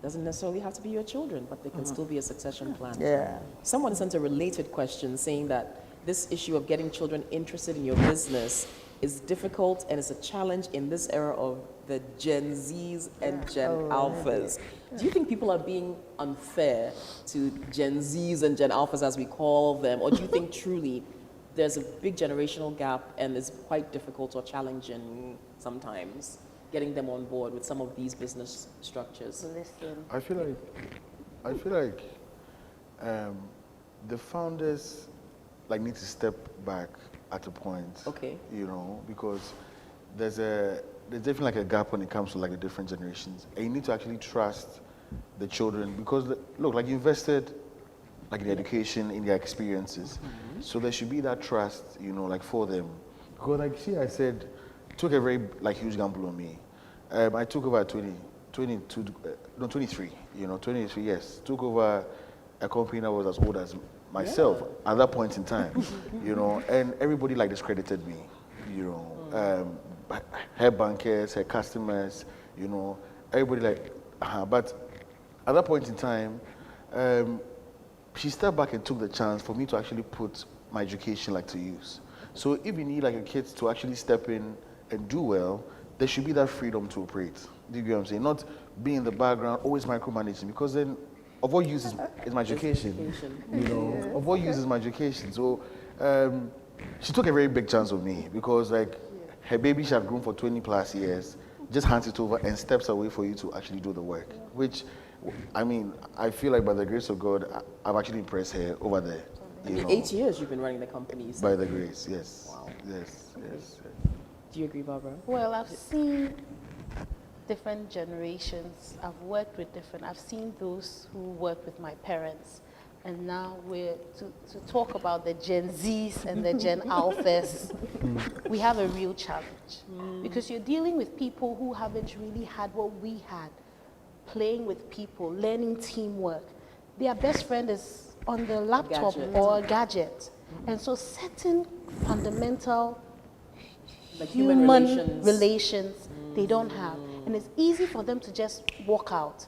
Doesn't necessarily have to be your children, but they can still be a succession plan.
Yeah.
Someone sent a related question saying that this issue of getting children interested in your business is difficult and it's a challenge in this era of the Gen Zs and Gen Alphas. Do you think people are being unfair to Gen Zs and Gen Alphas, as we call them, or do you think truly there's a big generational gap and it's quite difficult or challenging sometimes getting them on board with some of these business structures?
Listen.
I feel like the founders need to step back at a point.
Okay.
Because there's definitely a gap when it comes to the different generations, and you need to actually trust the children because look, you invested in the education, in their experiences, so there should be that trust, for them. Because I said, took a very huge gamble on me. I took over at 23, 23, yes. Took over a company that was as old as myself at that point in time, and everybody discredited me, her bankers, her customers, everybody but at that point in time, she stepped back and took the chance for me to actually put my education like to use. So if you need like a kid to actually step in and do well, there should be that freedom to operate. Do you get what I'm saying? Not be in the background, always micromanaging, because then of what use is my education? You know, of what use is my education? So she took a very big chance of me because like her baby she had grown for 20 plus years, just hands it over and steps away for you to actually do the work, which I mean, I feel like by the grace of God, I've actually impressed her over there. You know,
8 years you've been running the company. You said.
by the grace, yes.
Wow.
Yes, yes.
Do you agree, Barbara?
Well, I've seen different generations. I've seen those who work with my parents. And now we're to talk about the Gen Zs and the Gen Alphas. We have a real challenge because you're dealing with people who haven't really had what we had, playing with people, learning teamwork. Their best friend is on the laptop or a gadget. And so certain fundamental
Like
human relations they don't have. And it's easy for them to just walk out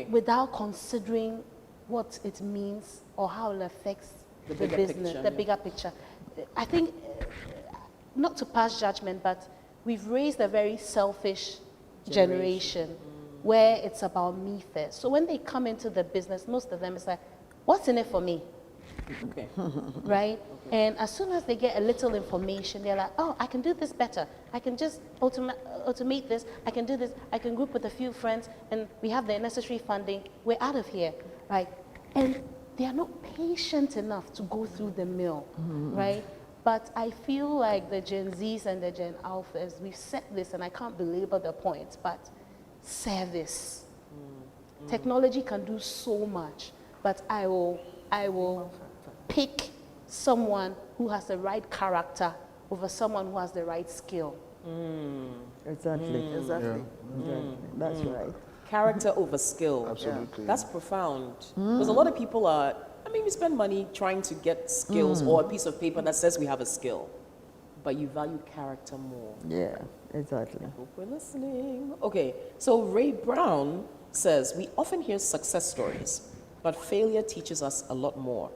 without considering what it means or how it affects the business,
picture,
the bigger picture. I think, not to pass judgment, but we've raised a very selfish generation where it's about me first. So when they come into the business, most of them is like, what's in it for me?
Okay.
Right? And as soon as they get a little information, they're like, oh, I can do this better. I can just automate this. I can do this. I can group with a few friends, and we have the necessary funding. We're out of here, right? And they are not patient enough to go through the mill, right? But I feel like the Gen Zs and the Gen Alphas, we've said this, and I can't belabor the point, but service. Technology can do so much, but I will pick someone who has the right character over someone who has the right skill.
Exactly.
Exactly.
That's right.
Character over skill.
Absolutely.
That's profound. Because a lot of people are, we spend money trying to get skills or a piece of paper that says we have a skill, but you value character more.
Yeah, exactly.
Hope we're listening. Okay, so Ray Brown says, we often hear success stories, but failure teaches us a lot more.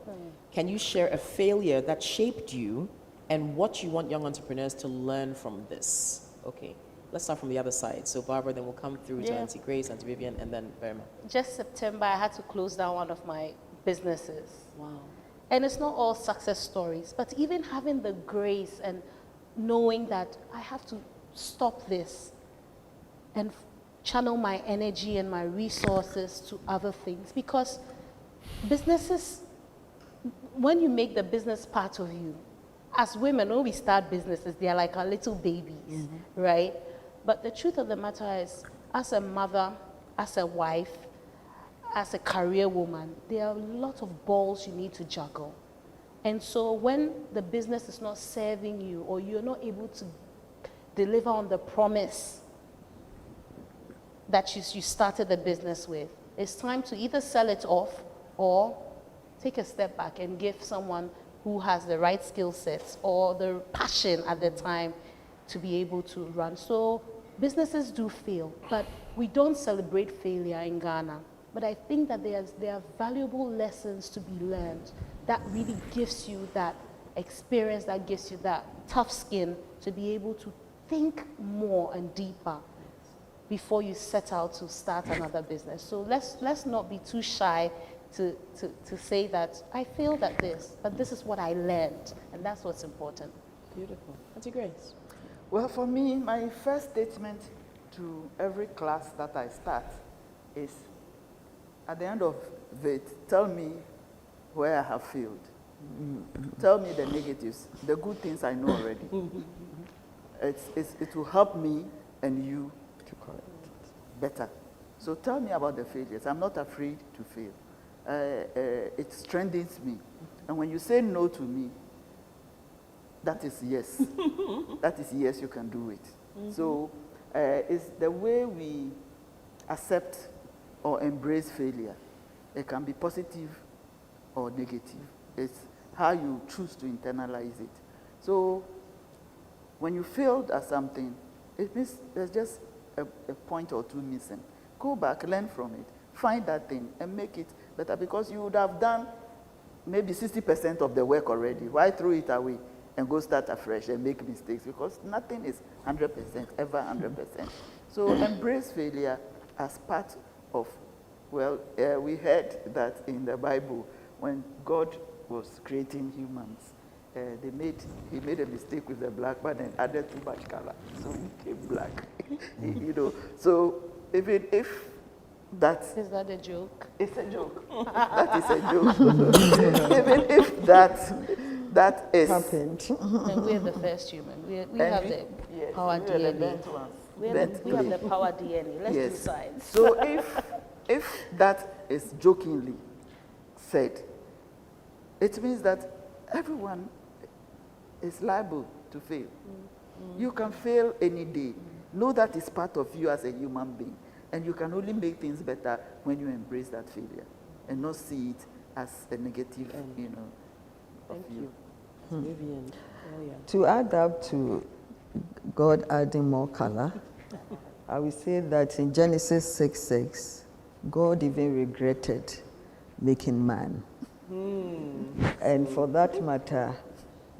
Can you share a failure that shaped you and what you want young entrepreneurs to learn from this? Okay, let's start from the other side. So Barbara, then we'll come through to Auntie Grace, Auntie Vivian, and then Verma.
Just September, I had to close down one of my businesses.
Wow.
And it's not all success stories, but even having the grace and knowing that I have to stop this and channel my energy and my resources to other things. Because businesses, when you make the business part of you, as women, when we start businesses, they are like our little babies, right? But the truth of the matter is, as a mother, as a wife, as a career woman, there are a lot of balls you need to juggle. And so when the business is not serving you or you're not able to deliver on the promise that you started the business with, it's time to either sell it off or take a step back and give someone who has the right skill sets or the passion at the time to be able to run. So businesses do fail, but we don't celebrate failure in Ghana. But I think that there are valuable lessons to be learned that really gives you that experience, that gives you that tough skin to be able to think more and deeper before you set out to start another business. So let's not be too shy to say that I failed at this, but this is what I learned, and that's what's important.
Beautiful. Auntie Grace.
Well, for me, my first statement to every class that I start is, at the end of it, tell me where I have failed. Tell me the negatives. The good things I know already. It will help me and you to correct it better. So tell me about the failures. I'm not afraid to fail. It strengthens me. And when you say no to me, that is yes. That is yes, you can do it. So it's the way we accept or embrace failure. It can be positive or negative. It's how you choose to internalize it. So when you failed at something, it means there's just a point or two missing. Go back, learn from it, find that thing, and make it better, because you would have done maybe 60% of the work already. Why throw it away and go start afresh and make mistakes? Because nothing is 100%, ever 100%. So embrace failure as part of, well, we heard that in the Bible, when God was creating humans, he made a mistake with the black man and added too much color, so he became black. You know, so even if that's...
Is that a joke?
It's a joke. That is a joke. Even if that is...
happened.
And we're the first human. We have the power DNA. We have the power DNA. Let's do science.
So if that is jokingly said, it means that everyone is liable to fail. You can fail any day. Know that is part of you as a human being. And you can only make things better when you embrace that failure and not see it as a negative, you know,
Thank you. Vivian. Oh, yeah.
To add up to God adding more color, I will say that in Genesis 6:6, God even regretted making man. And for that matter,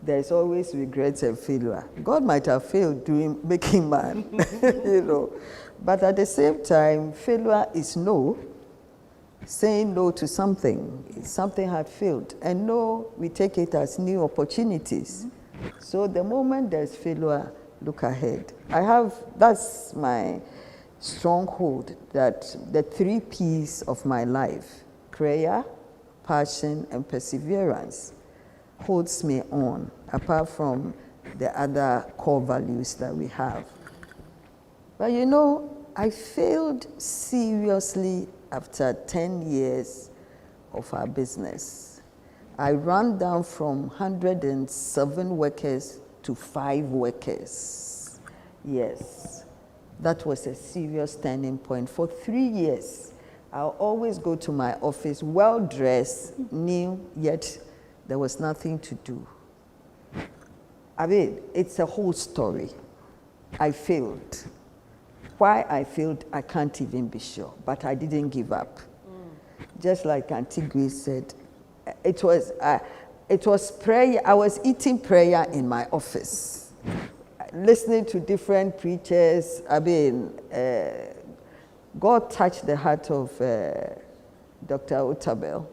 there's always regrets and failure. God might have failed doing making man, you know. But at the same time, failure is no, saying no to something. Something had failed. And no, we take it as new opportunities. So the moment there's failure, look ahead. That's my stronghold, that the 3 P's of my life, prayer, passion, and perseverance, holds me on, apart from the other core values that we have. But you know, I failed seriously after 10 years of our business. I ran down from 107 workers to 5 workers. Yes, that was a serious turning point. For 3 years, I'll always go to my office well-dressed, new, yet there was nothing to do. I mean, it's a whole story. I failed. Why I failed, I can't even be sure, but I didn't give up. Just like Auntie Grace said, it was prayer. I was eating prayer in my office, listening to different preachers. I mean, God touched the heart of Dr. Otabel.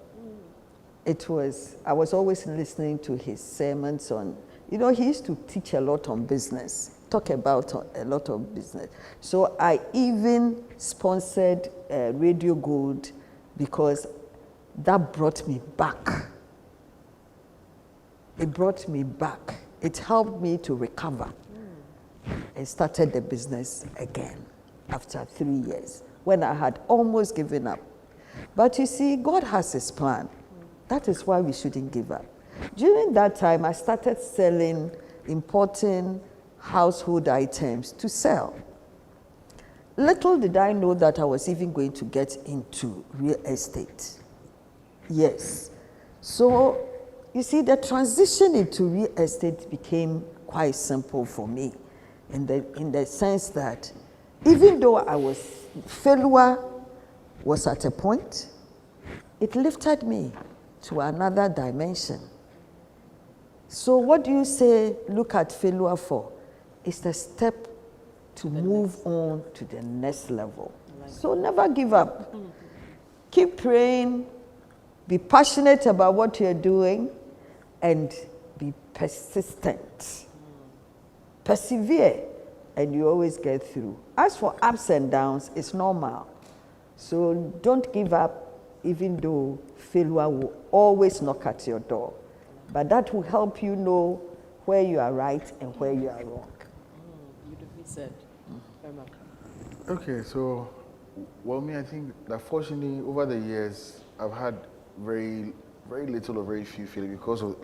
I was always listening to his sermons on, you know, he used to teach a lot on business, talk about a lot of business. So I even sponsored Radio Gold because that brought me back. It brought me back. It helped me to recover and started the business again after 3 years when I had almost given up. But you see, God has his plan. That is why we shouldn't give up. During that time, I started selling, importing household items to sell. Little did I know that I was even going to get into real estate. Yes. So, you see, the transition into real estate became quite simple for me in the sense that even though failure was at a point, it lifted me to another dimension. So what do you say, look at failure for? It's the step to move on to the next level. So never give up. Keep praying, be passionate about what you're doing, and be persistent. Persevere, and you always get through. As for ups and downs, it's normal. So don't give up, even though failure will always knock at your door. But that will help you know where you are right and where you are wrong.
Beautifully said.
Okay, so, well, me, I think that fortunately, over the years, I've had very little or very few failure because of,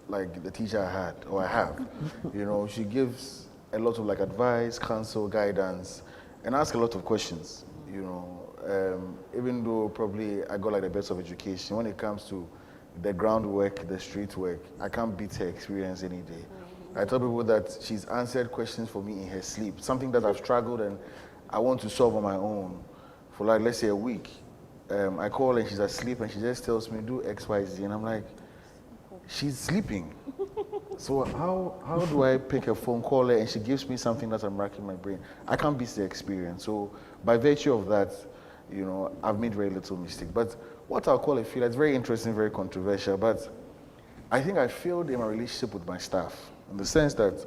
like, the teacher I had, or I have. You know, she gives a lot of, like, advice, counsel, guidance, and ask a lot of questions, you know. Even though probably I got, like, the best of education, when it comes to the groundwork, the street work, I can't beat her experience any day. I tell people that she's answered questions for me in her sleep, something that I've struggled and I want to solve on my own for, like, let's say a week. I call her and she's asleep and she just tells me, do X, Y, Z, and I'm like, she's sleeping. So how do I pick a phone, call her, and she gives me something that I'm racking my brain? I can't beat the experience. So by virtue of that, I've made very little mistake. But what I'll call a failure, it's very interesting, very controversial, but I think I failed in my relationship with my staff, in the sense that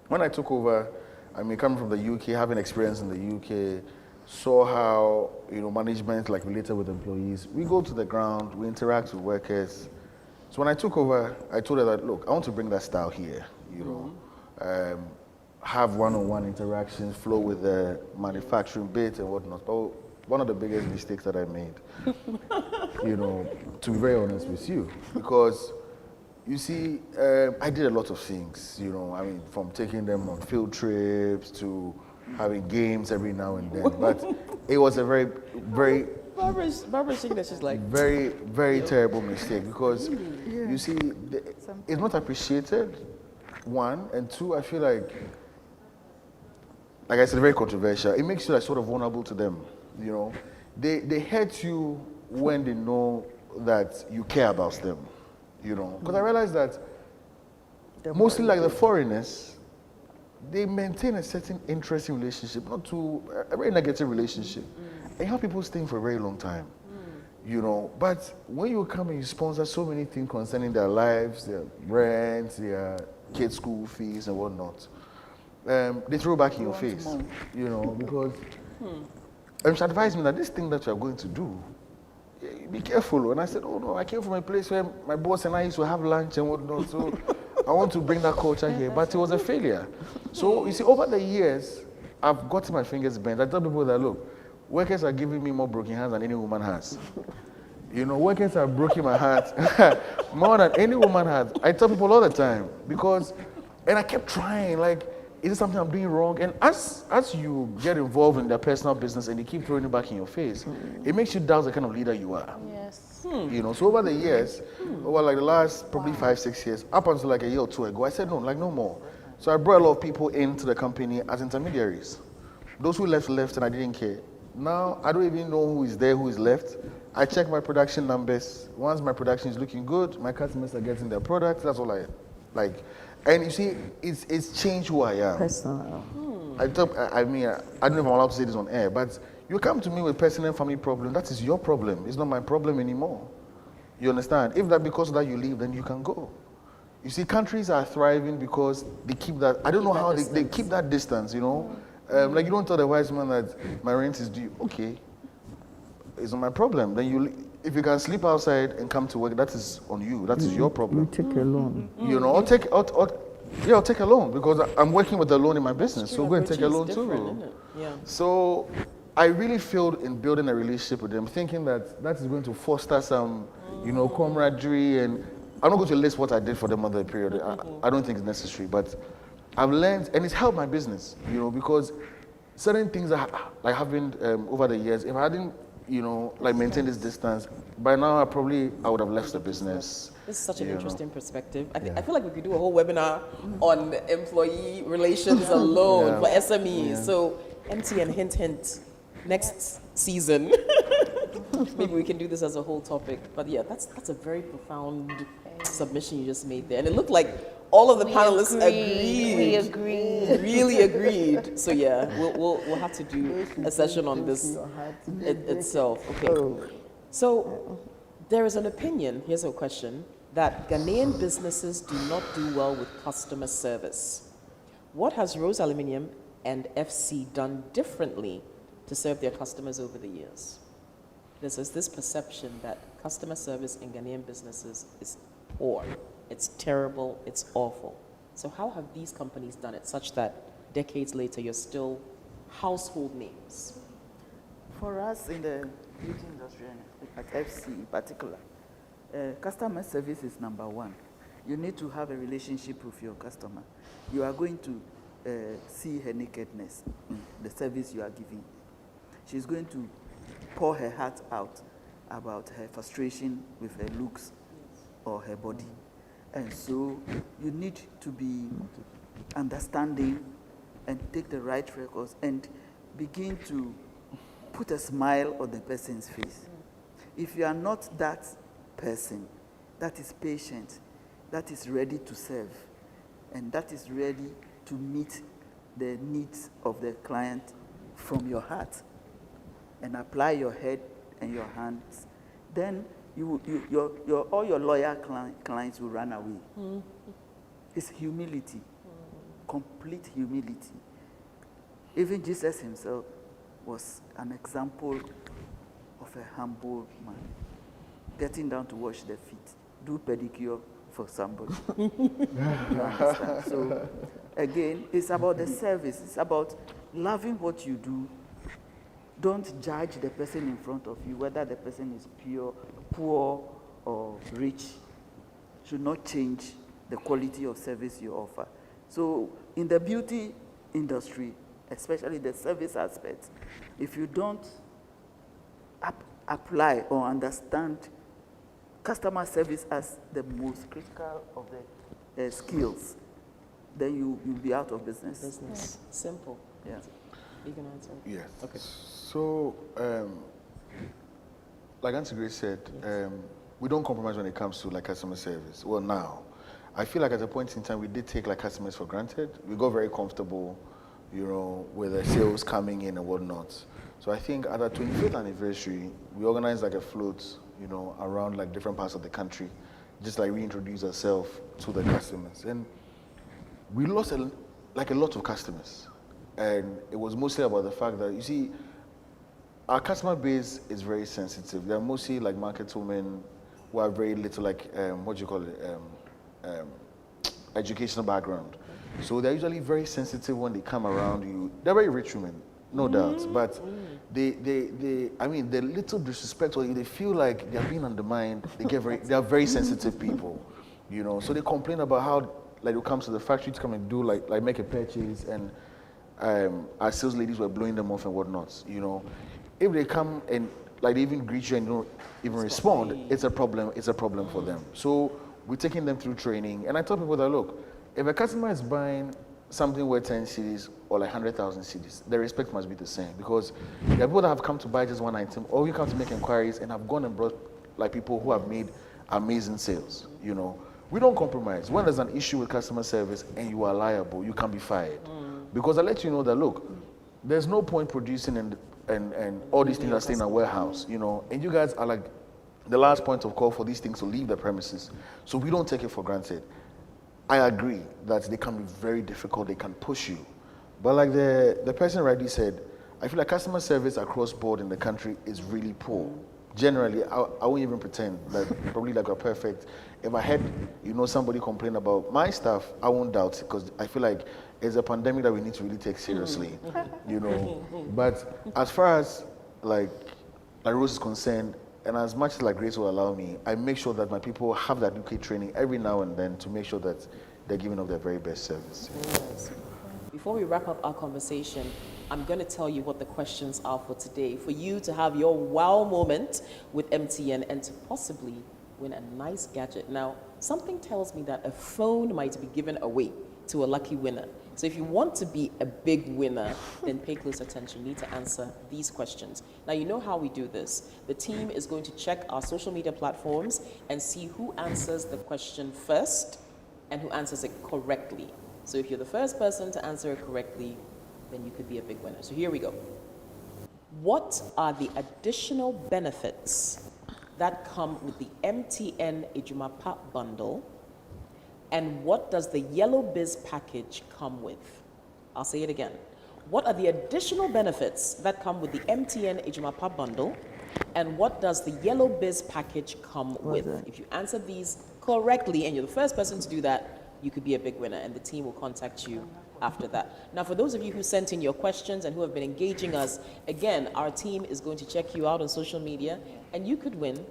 when I took over, coming from the UK, having experience in the UK, saw how, management related with employees. We go to the ground, we interact with workers. So when I took over, I told her that, look, I want to bring that style here, have one-on-one interactions, flow with the manufacturing bit and whatnot. But one of the biggest mistakes that I made, to be very honest with you, because you see, I did a lot of things, from taking them on field trips to having games every now and then. But it was a very, very...
Barbara's shaking that she's like...
Very, very terrible mistake, because you see, it's not appreciated, one, and two, I feel like I said, very controversial. It makes you sort of vulnerable to them, They hurt you when they know that you care about them, Because I realized that mostly the foreigners, they maintain a certain interesting relationship, not too, a very negative relationship. And how people stay for a very long time, But when you come and you sponsor so many things concerning their lives, their rent, their kids' school fees and whatnot, they throw back in your face, because she advised me that this thing that you're going to do, be careful. And I said, oh no, I came from a place where my boss and I used to have lunch and whatnot, so I want to bring that culture here, but it was a failure. So you see, over the years, I've gotten my fingers bent. I tell people that, look, workers are giving me more broken hands than any woman has. Workers are breaking my heart more than any woman has. I tell people all the time, and I kept trying, is it something I'm doing wrong? And as you get involved in their personal business and they keep throwing it back in your face, it makes you doubt the kind of leader you are.
Yes.
So over the years, over the last probably 5-6 years, up until a year or two ago, I said no more. So I brought a lot of people into the company as intermediaries. Those who left, and I didn't care. Now, I don't even know who is there, who is left. I check my production numbers. Once my production is looking good, my customers are getting their products. That's all I like. And you see, it's changed who I am.
Personal.
I don't know if I'm allowed to say this on air, but you come to me with personal family problem, that is your problem. It's not my problem anymore. You understand? If because of that you leave, then you can go. You see, countries are thriving because they keep that, I don't know how they keep that distance, you don't tell the wise man that my rent is due. Okay, it's not my problem. Then if you can sleep outside and come to work, that is on you. That is your problem.
You take a loan.
I'll take a loan because I'm working with a loan in my business. So go and take a loan too.
Yeah.
So I really failed in building a relationship with them, thinking that is going to foster some, camaraderie. And I'm not going to list what I did for them over the period. I don't think it's necessary, but I've learned, and it's helped my business, because certain things that happened over the years, if I didn't, maintain this distance, by now I would have left the business.
This is such an interesting perspective. I feel like we could do a whole webinar on employee relations alone for SMEs. Yeah. So MTN, hint, next season, maybe we can do this as a whole topic. But yeah, that's a very profound submission you just made there. And it looked like all of the panelists agreed.
We agreed.
Really agreed. So yeah, we'll have to do a session on this itself. Okay. So there is an opinion, here's a question, that Ghanaian businesses do not do well with customer service. What has Rose Aluminium and FC done differently to serve their customers over the years? There's this perception that customer service in Ghanaian businesses is poor. It's terrible, it's awful. So how have these companies done it such that decades later you're still household names?
For us in the beauty industry, at FC in particular, customer service is number one. You need to have a relationship with your customer. You are going to see her nakedness in the service you are giving. She's going to pour her heart out about her frustration with her looks or her body. And so you need to be understanding and take the right records and begin to put a smile on the person's face. If you are not that person that is patient, that is ready to serve and that is ready to meet the needs of the client from your heart and apply your head and your hands, then all your loyal clients will run away. It's humility, complete humility. Even Jesus himself was an example of a humble man, getting down to wash their feet, do pedicure for somebody. You understand? So again, it's about the service. It's about loving what you do. Don't judge the person in front of you, whether the person is poor or rich. Should not change the quality of service you offer. So in the beauty industry, especially the service aspect, if you don't apply or understand customer service as the most critical of the skills, then you'll be out of business.
Business. Simple.
Yeah.
You can answer.
Yes.
Okay.
So, like Auntie Grace said, we don't compromise when it comes to like customer service. Well, now, I feel like at a point in time we did take like customers for granted. We got very comfortable, you know, with the sales coming in and whatnot. So I think at our 25th anniversary, we organized like a float, you know, around like different parts of the country, just like reintroduce ourselves to the customers. And we lost a lot of customers. And it was mostly about the fact that, you see, our customer base is very sensitive. They're mostly like market women who have very little like, educational background. So they're usually very sensitive when they come around you. They're very rich women, no doubt, but I mean, they're little disrespectful. They feel like they're being undermined. They're very sensitive people, you know. So they complain about how, like, it comes to the factory to come and do like make a purchase, and our sales ladies were blowing them off and whatnot, you know. If they come and like they even greet you and you don't even respond, it's a problem. It's a problem for them. So we're taking them through training, and I tell people that, look, if a customer is buying something worth 10 cedis or like 100,000 cedis, the respect must be the same, because there are people that have come to buy just one item, or you come to make inquiries and have gone and brought like people who have made amazing sales, you know. We don't compromise. When there's an issue with customer service and you are liable, you can be fired. Because I let you know that, look, there's no point producing and all these things are staying in a warehouse, you know, and you guys are like the last point of call for these things to leave the premises. So we don't take it for granted. I agree that they can be very difficult, they can push you. But like the person rightly said, I feel like customer service across board in the country is really poor. Generally, I won't even pretend that probably like we're perfect. If I had, you know, somebody complain about my stuff, I won't doubt it, because I feel like it's a pandemic that we need to really take seriously, you know. But as far as like Rose is concerned, and as much as like Grace will allow me, I make sure that my people have that UK training every now and then to make sure that they're giving up their very best service.
Yes. Before we wrap up our conversation, I'm going to tell you what the questions are for today, for you to have your wow moment with MTN and to possibly win a nice gadget. Now, something tells me that a phone might be given away to a lucky winner. So if you want to be a big winner, then pay close attention. You need to answer these questions. Now, you know how we do this. The team is going to check our social media platforms and see who answers the question first and who answers it correctly. So if you're the first person to answer it correctly, then you could be a big winner. So here we go. What are the additional benefits that come with the MTN Ejumapa bundle? And what does the Yellow Biz package come with? I'll say it again. What are the additional benefits that come with the MTN Ejumapa bundle? And what does the Yellow Biz package come with? If you answer these correctly and you're the first person to do that, you could be a big winner, and the team will contact you after that. Now, for those of you who sent in your questions and who have been engaging us, again, our team is going to check you out on social media, and you could win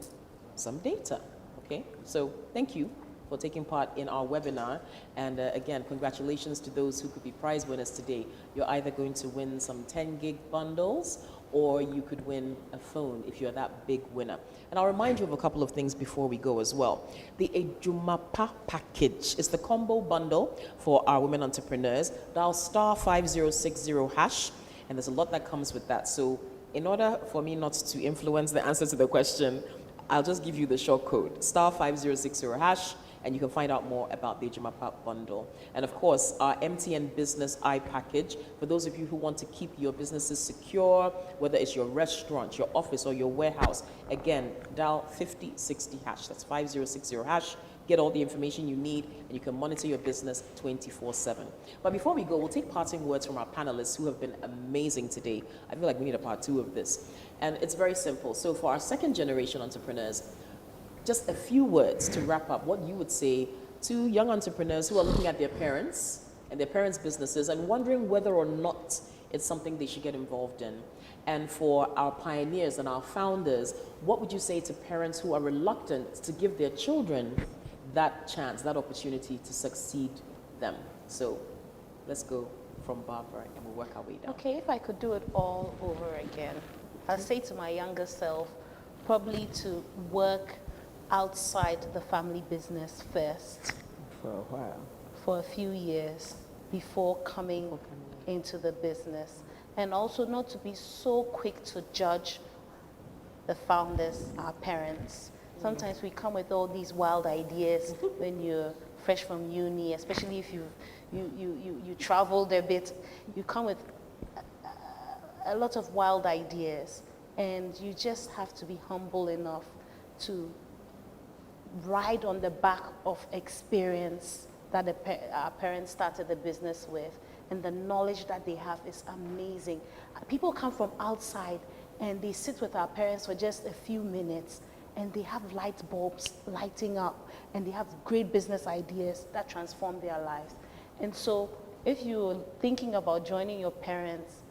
some data, okay? So thank you for taking part in our webinar, and again, congratulations to those who could be prize winners today. You're either going to win some 10 gig bundles, or you could win a phone if you're that big winner. And I'll remind you of a couple of things before we go as well. The Ejumapa package is the combo bundle for our women entrepreneurs. Dial *5060#, and there's a lot that comes with that. So in order for me not to influence the answer to the question, I'll just give you the short code, *5060#, and you can find out more about the Ejimapa bundle. And of course, our MTN Business iPackage, for those of you who want to keep your businesses secure, whether it's your restaurant, your office, or your warehouse, again, dial 5060 hash. That's 5060 hash. Get all the information you need, and you can monitor your business 24/7. But before we go, we'll take parting words from our panelists who have been amazing today. I feel like we need a part 2 of this. And it's very simple. So for our second generation entrepreneurs, just a few words to wrap up what you would say to young entrepreneurs who are looking at their parents and their parents' businesses and wondering whether or not it's something they should get involved in. And for our pioneers and our founders, what would you say to parents who are reluctant to give their children that chance, that opportunity to succeed them? So let's go from Barbara and we'll work our way down.
Okay, if I could do it all over again, I'll say to my younger self, probably to work outside the family business first
For a while.
for a few years before coming into the business. And also not to be so quick to judge the founders, our parents. Sometimes we come with all these wild ideas when you're fresh from uni, especially if you traveled a bit. You come with a lot of wild ideas, and you just have to be humble enough to ride on the back of experience that our parents started the business with, and the knowledge that they have is amazing. People come from outside and they sit with our parents for just a few minutes, and they have light bulbs lighting up, and they have great business ideas that transform their lives. And so if you're thinking about joining your parents,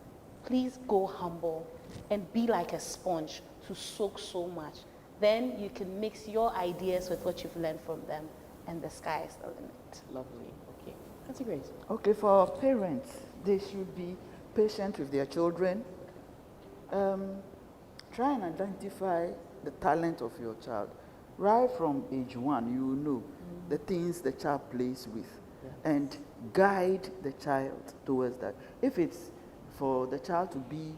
please go humble and be like a sponge to soak so much. Then you can mix your ideas with what you've learned from them, and the sky is the limit.
Lovely. Okay. That's great.
Okay, for parents, they should be patient with their children. Try and identify the talent of your child. Right from age 1, you will know the things the child plays with, and guide the child towards that. If it's for the child to be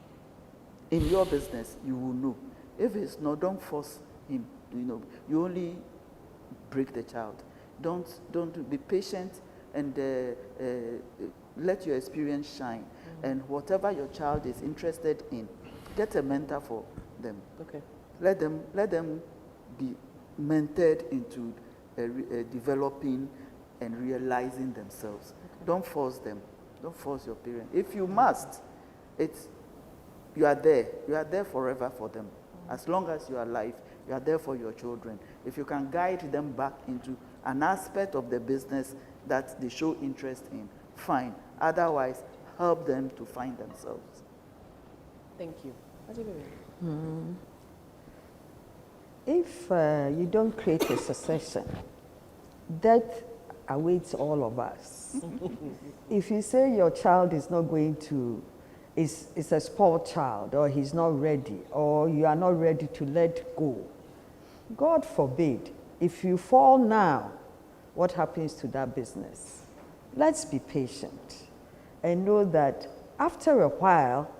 in your business, you will know. If it's not, don't force him. You only break the child. Don't be patient, and let your experience shine. And whatever your child is interested in, get a mentor for them.
Okay.
Let them be mentored into developing and realizing themselves. Okay. Don't force them. Don't force your parents. If you must, you are there. You are there forever for them. As long as you are alive, you are there for your children. If you can guide them back into an aspect of the business that they show interest in, fine. Otherwise, help them to find themselves.
Thank you.
If you don't create a succession, death awaits all of us. If you say your child is not going to, is a spoiled child, or he's not ready, or you are not ready to let go, God forbid, if you fall now, what happens to that business? Let's be patient and know that after a while,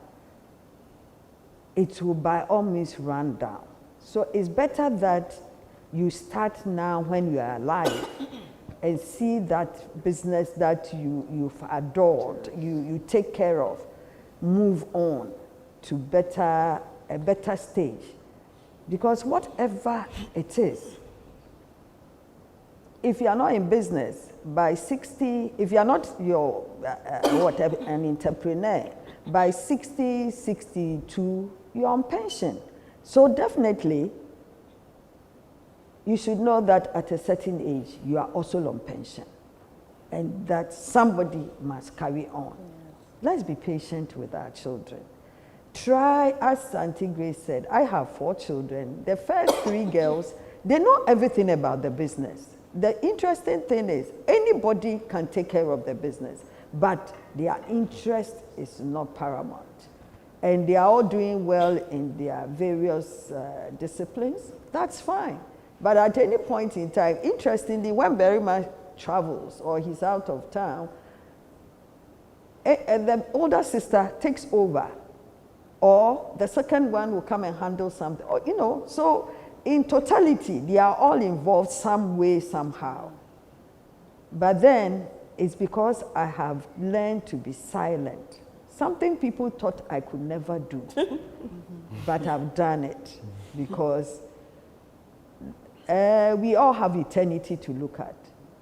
it will by all means run down. So it's better that you start now when you are alive and see that business that you've adored, you take care of, move on to a better stage. Because whatever it is, if you are not in business by 60, if you are not an entrepreneur, by 60, 62, you're on pension. So definitely, you should know that at a certain age, you are also on pension, and that somebody must carry on. Let's be patient with our children. Try, as Auntie Grace said, I have 4 children. The first 3 girls, they know everything about the business. The interesting thing is, anybody can take care of the business, but their interest is not paramount. And they are all doing well in their various disciplines. That's fine. But at any point in time, interestingly, when Berryman travels or he's out of town, and the older sister takes over, or the second one will come and handle something, or, so in totality, they are all involved some way, somehow. But then it's because I have learned to be silent. Something people thought I could never do, but I've done it because we all have eternity to look at.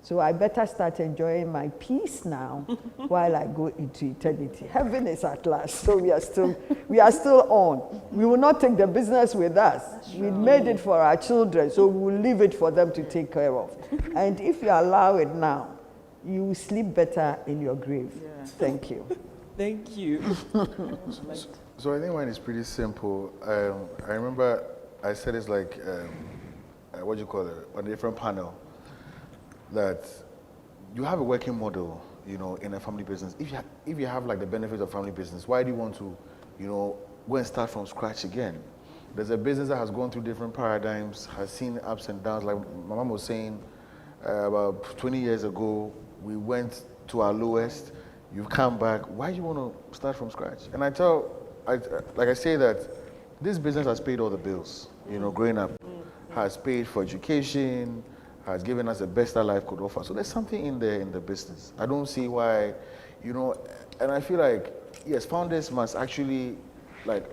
So I better start enjoying my peace now while I go into eternity. Heaven is at last, so we are still on. We will not take the business with us. We made it for our children, so we will leave it for them to take care of. And if you allow it now, you will sleep better in your grave. Yeah. Thank you.
Thank you.
So I think mine is pretty simple. I remember I said it's like, what do you call it, on a different panel, that you have a working model, you know, in a family business. If you have like the benefits of family business, why do you want to, you know, go and start from scratch again? There's a business that has gone through different paradigms, has seen ups and downs. Like my mom was saying, about 20 years ago, we went to our lowest. You've come back. Why do you want to start from scratch? And I say that this business has paid all the bills. You know, growing up, has paid for education, has given us the best that life could offer. So there's something in there in the business. I don't see why, you know, and I feel like, yes, founders must actually, like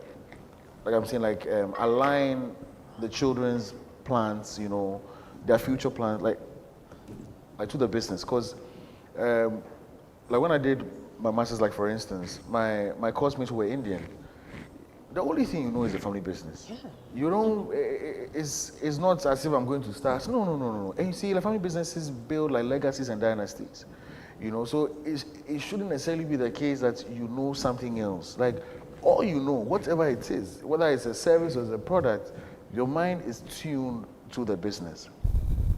I'm saying, like align the children's plans, you know, their future plans, like to the business. Because, like when I did my master's, like for instance, my course mates were Indian. The only thing you know is the family business. Yeah. You don't, it's not as if I'm going to start. No. And you see, the family businesses build like legacies and dynasties. You know, so it shouldn't necessarily be the case that you know something else. Like, all you know, whatever it is, whether it's a service or it's a product, your mind is tuned to the business.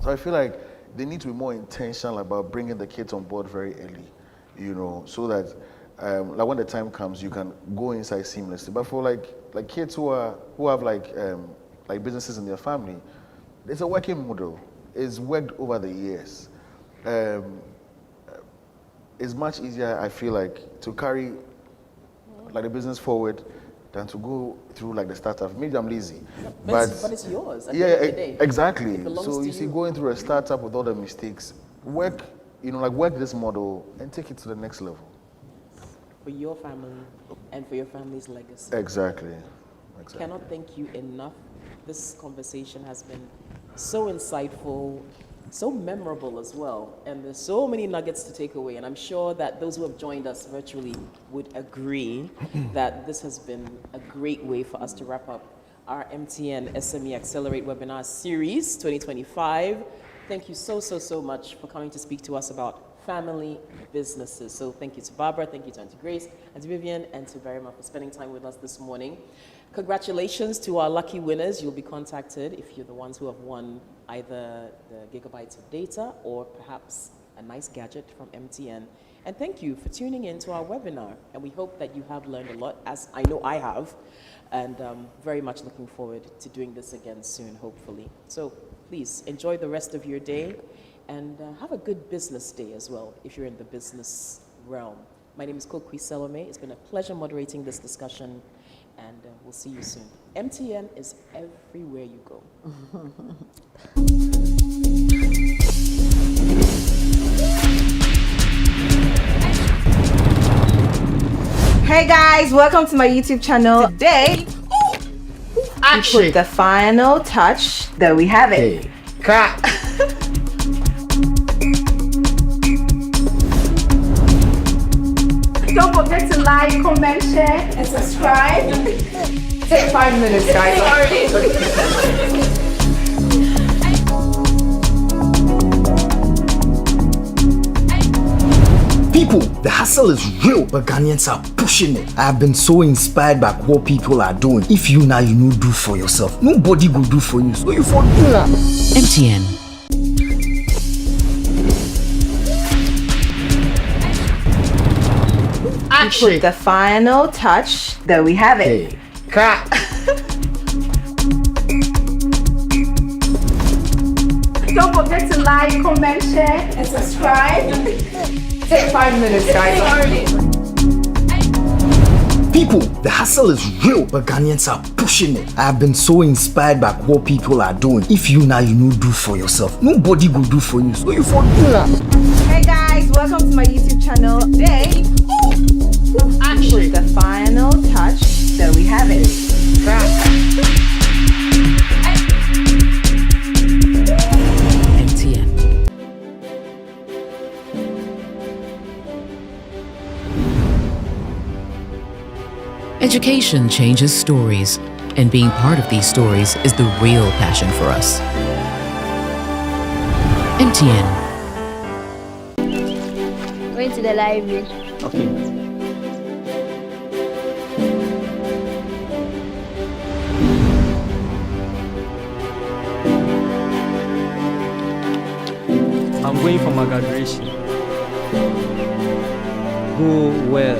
So I feel like they need to be more intentional about bringing the kids on board very early, you know, so that like when the time comes, you can go inside seamlessly. But for like kids who have like businesses in their family, it's a working model. It's worked over the years. It's much easier, I feel like, to carry like the business forward than to go through like the startup. Maybe I'm lazy,
but it's yours. At
yeah,
the end of the day.
Exactly.
It belongs
So
to
you see, going through a startup with all the mistakes, work this model and take it to the next level.
For your family and for your family's legacy.
Exactly.
Cannot thank you enough. This conversation has been so insightful, so memorable as well, and there's so many nuggets to take away, and I'm sure that those who have joined us virtually would agree that this has been a great way for us to wrap up our MTN SME Accelerate webinar series 2025. Thank you so much for coming to speak to us about family businesses. So thank you to Barbara, thank you to Auntie Grace, Auntie Vivian, and to Verima for spending time with us this morning. Congratulations to our lucky winners. You'll be contacted if you're the ones who have won either the gigabytes of data or perhaps a nice gadget from MTN. And thank you for tuning in to our webinar. And we hope that you have learned a lot, as I know I have, and very much looking forward to doing this again soon, hopefully. So please enjoy the rest of your day. And have a good business day as well, if you're in the business realm. My name is Kokwi Salome. It's been a pleasure moderating this discussion, and we'll see you soon. MTN is everywhere you go.
Hey guys, welcome to my YouTube channel. Today, I put the final touch. There we have it.
Hey, cut.
Don't forget to like, comment, share, and subscribe. Take 5 minutes, guys.
People, the hustle is real, but Ghanaians are pushing it. I have been so inspired by what people are doing. If you now you know do for yourself, nobody will do for you. So you for do that.
MTN.
I put the final touch. There we have it.
Hey, cut.
Don't forget to like, comment, share, and subscribe. Take 5 minutes, guys.
People, the hustle is real, but Ghanaians are pushing it. I have been so inspired by what people are doing. If you now you know do for yourself, nobody will do for you. So you for do that.
Hey guys, welcome to my YouTube channel. Today, actually the final touch that we have it.
MTN. Education changes stories, and being part of these stories is the real passion for us. MTN.
Going to the library.
Okay. I'm going for my graduation. Go well.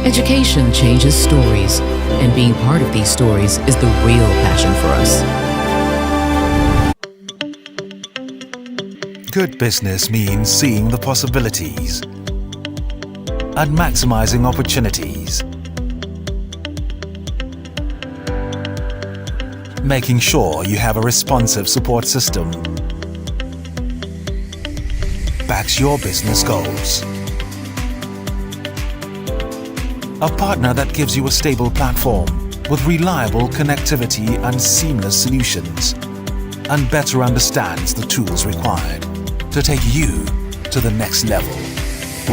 Education changes stories, and being part of these stories is the real passion for us.
Good business means seeing the possibilities and maximizing opportunities. Making sure you have a responsive support system. Backs your business goals. A partner that gives you a stable platform with reliable connectivity and seamless solutions, and better understands the tools required to take you to the next level.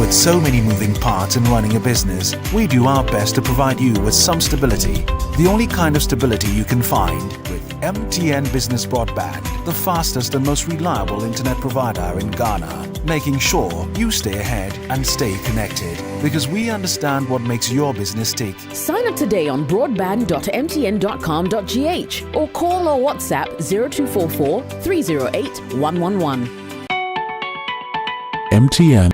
With so many moving parts in running a business, we do our best to provide you with some stability, the only kind of stability you can find with MTN Business Broadband, the fastest and most reliable internet provider in Ghana, making sure you stay ahead and stay connected, because we understand what makes your business tick.
Sign up today on broadband.mtn.com.gh or call or WhatsApp 0244 308 111.
MTN.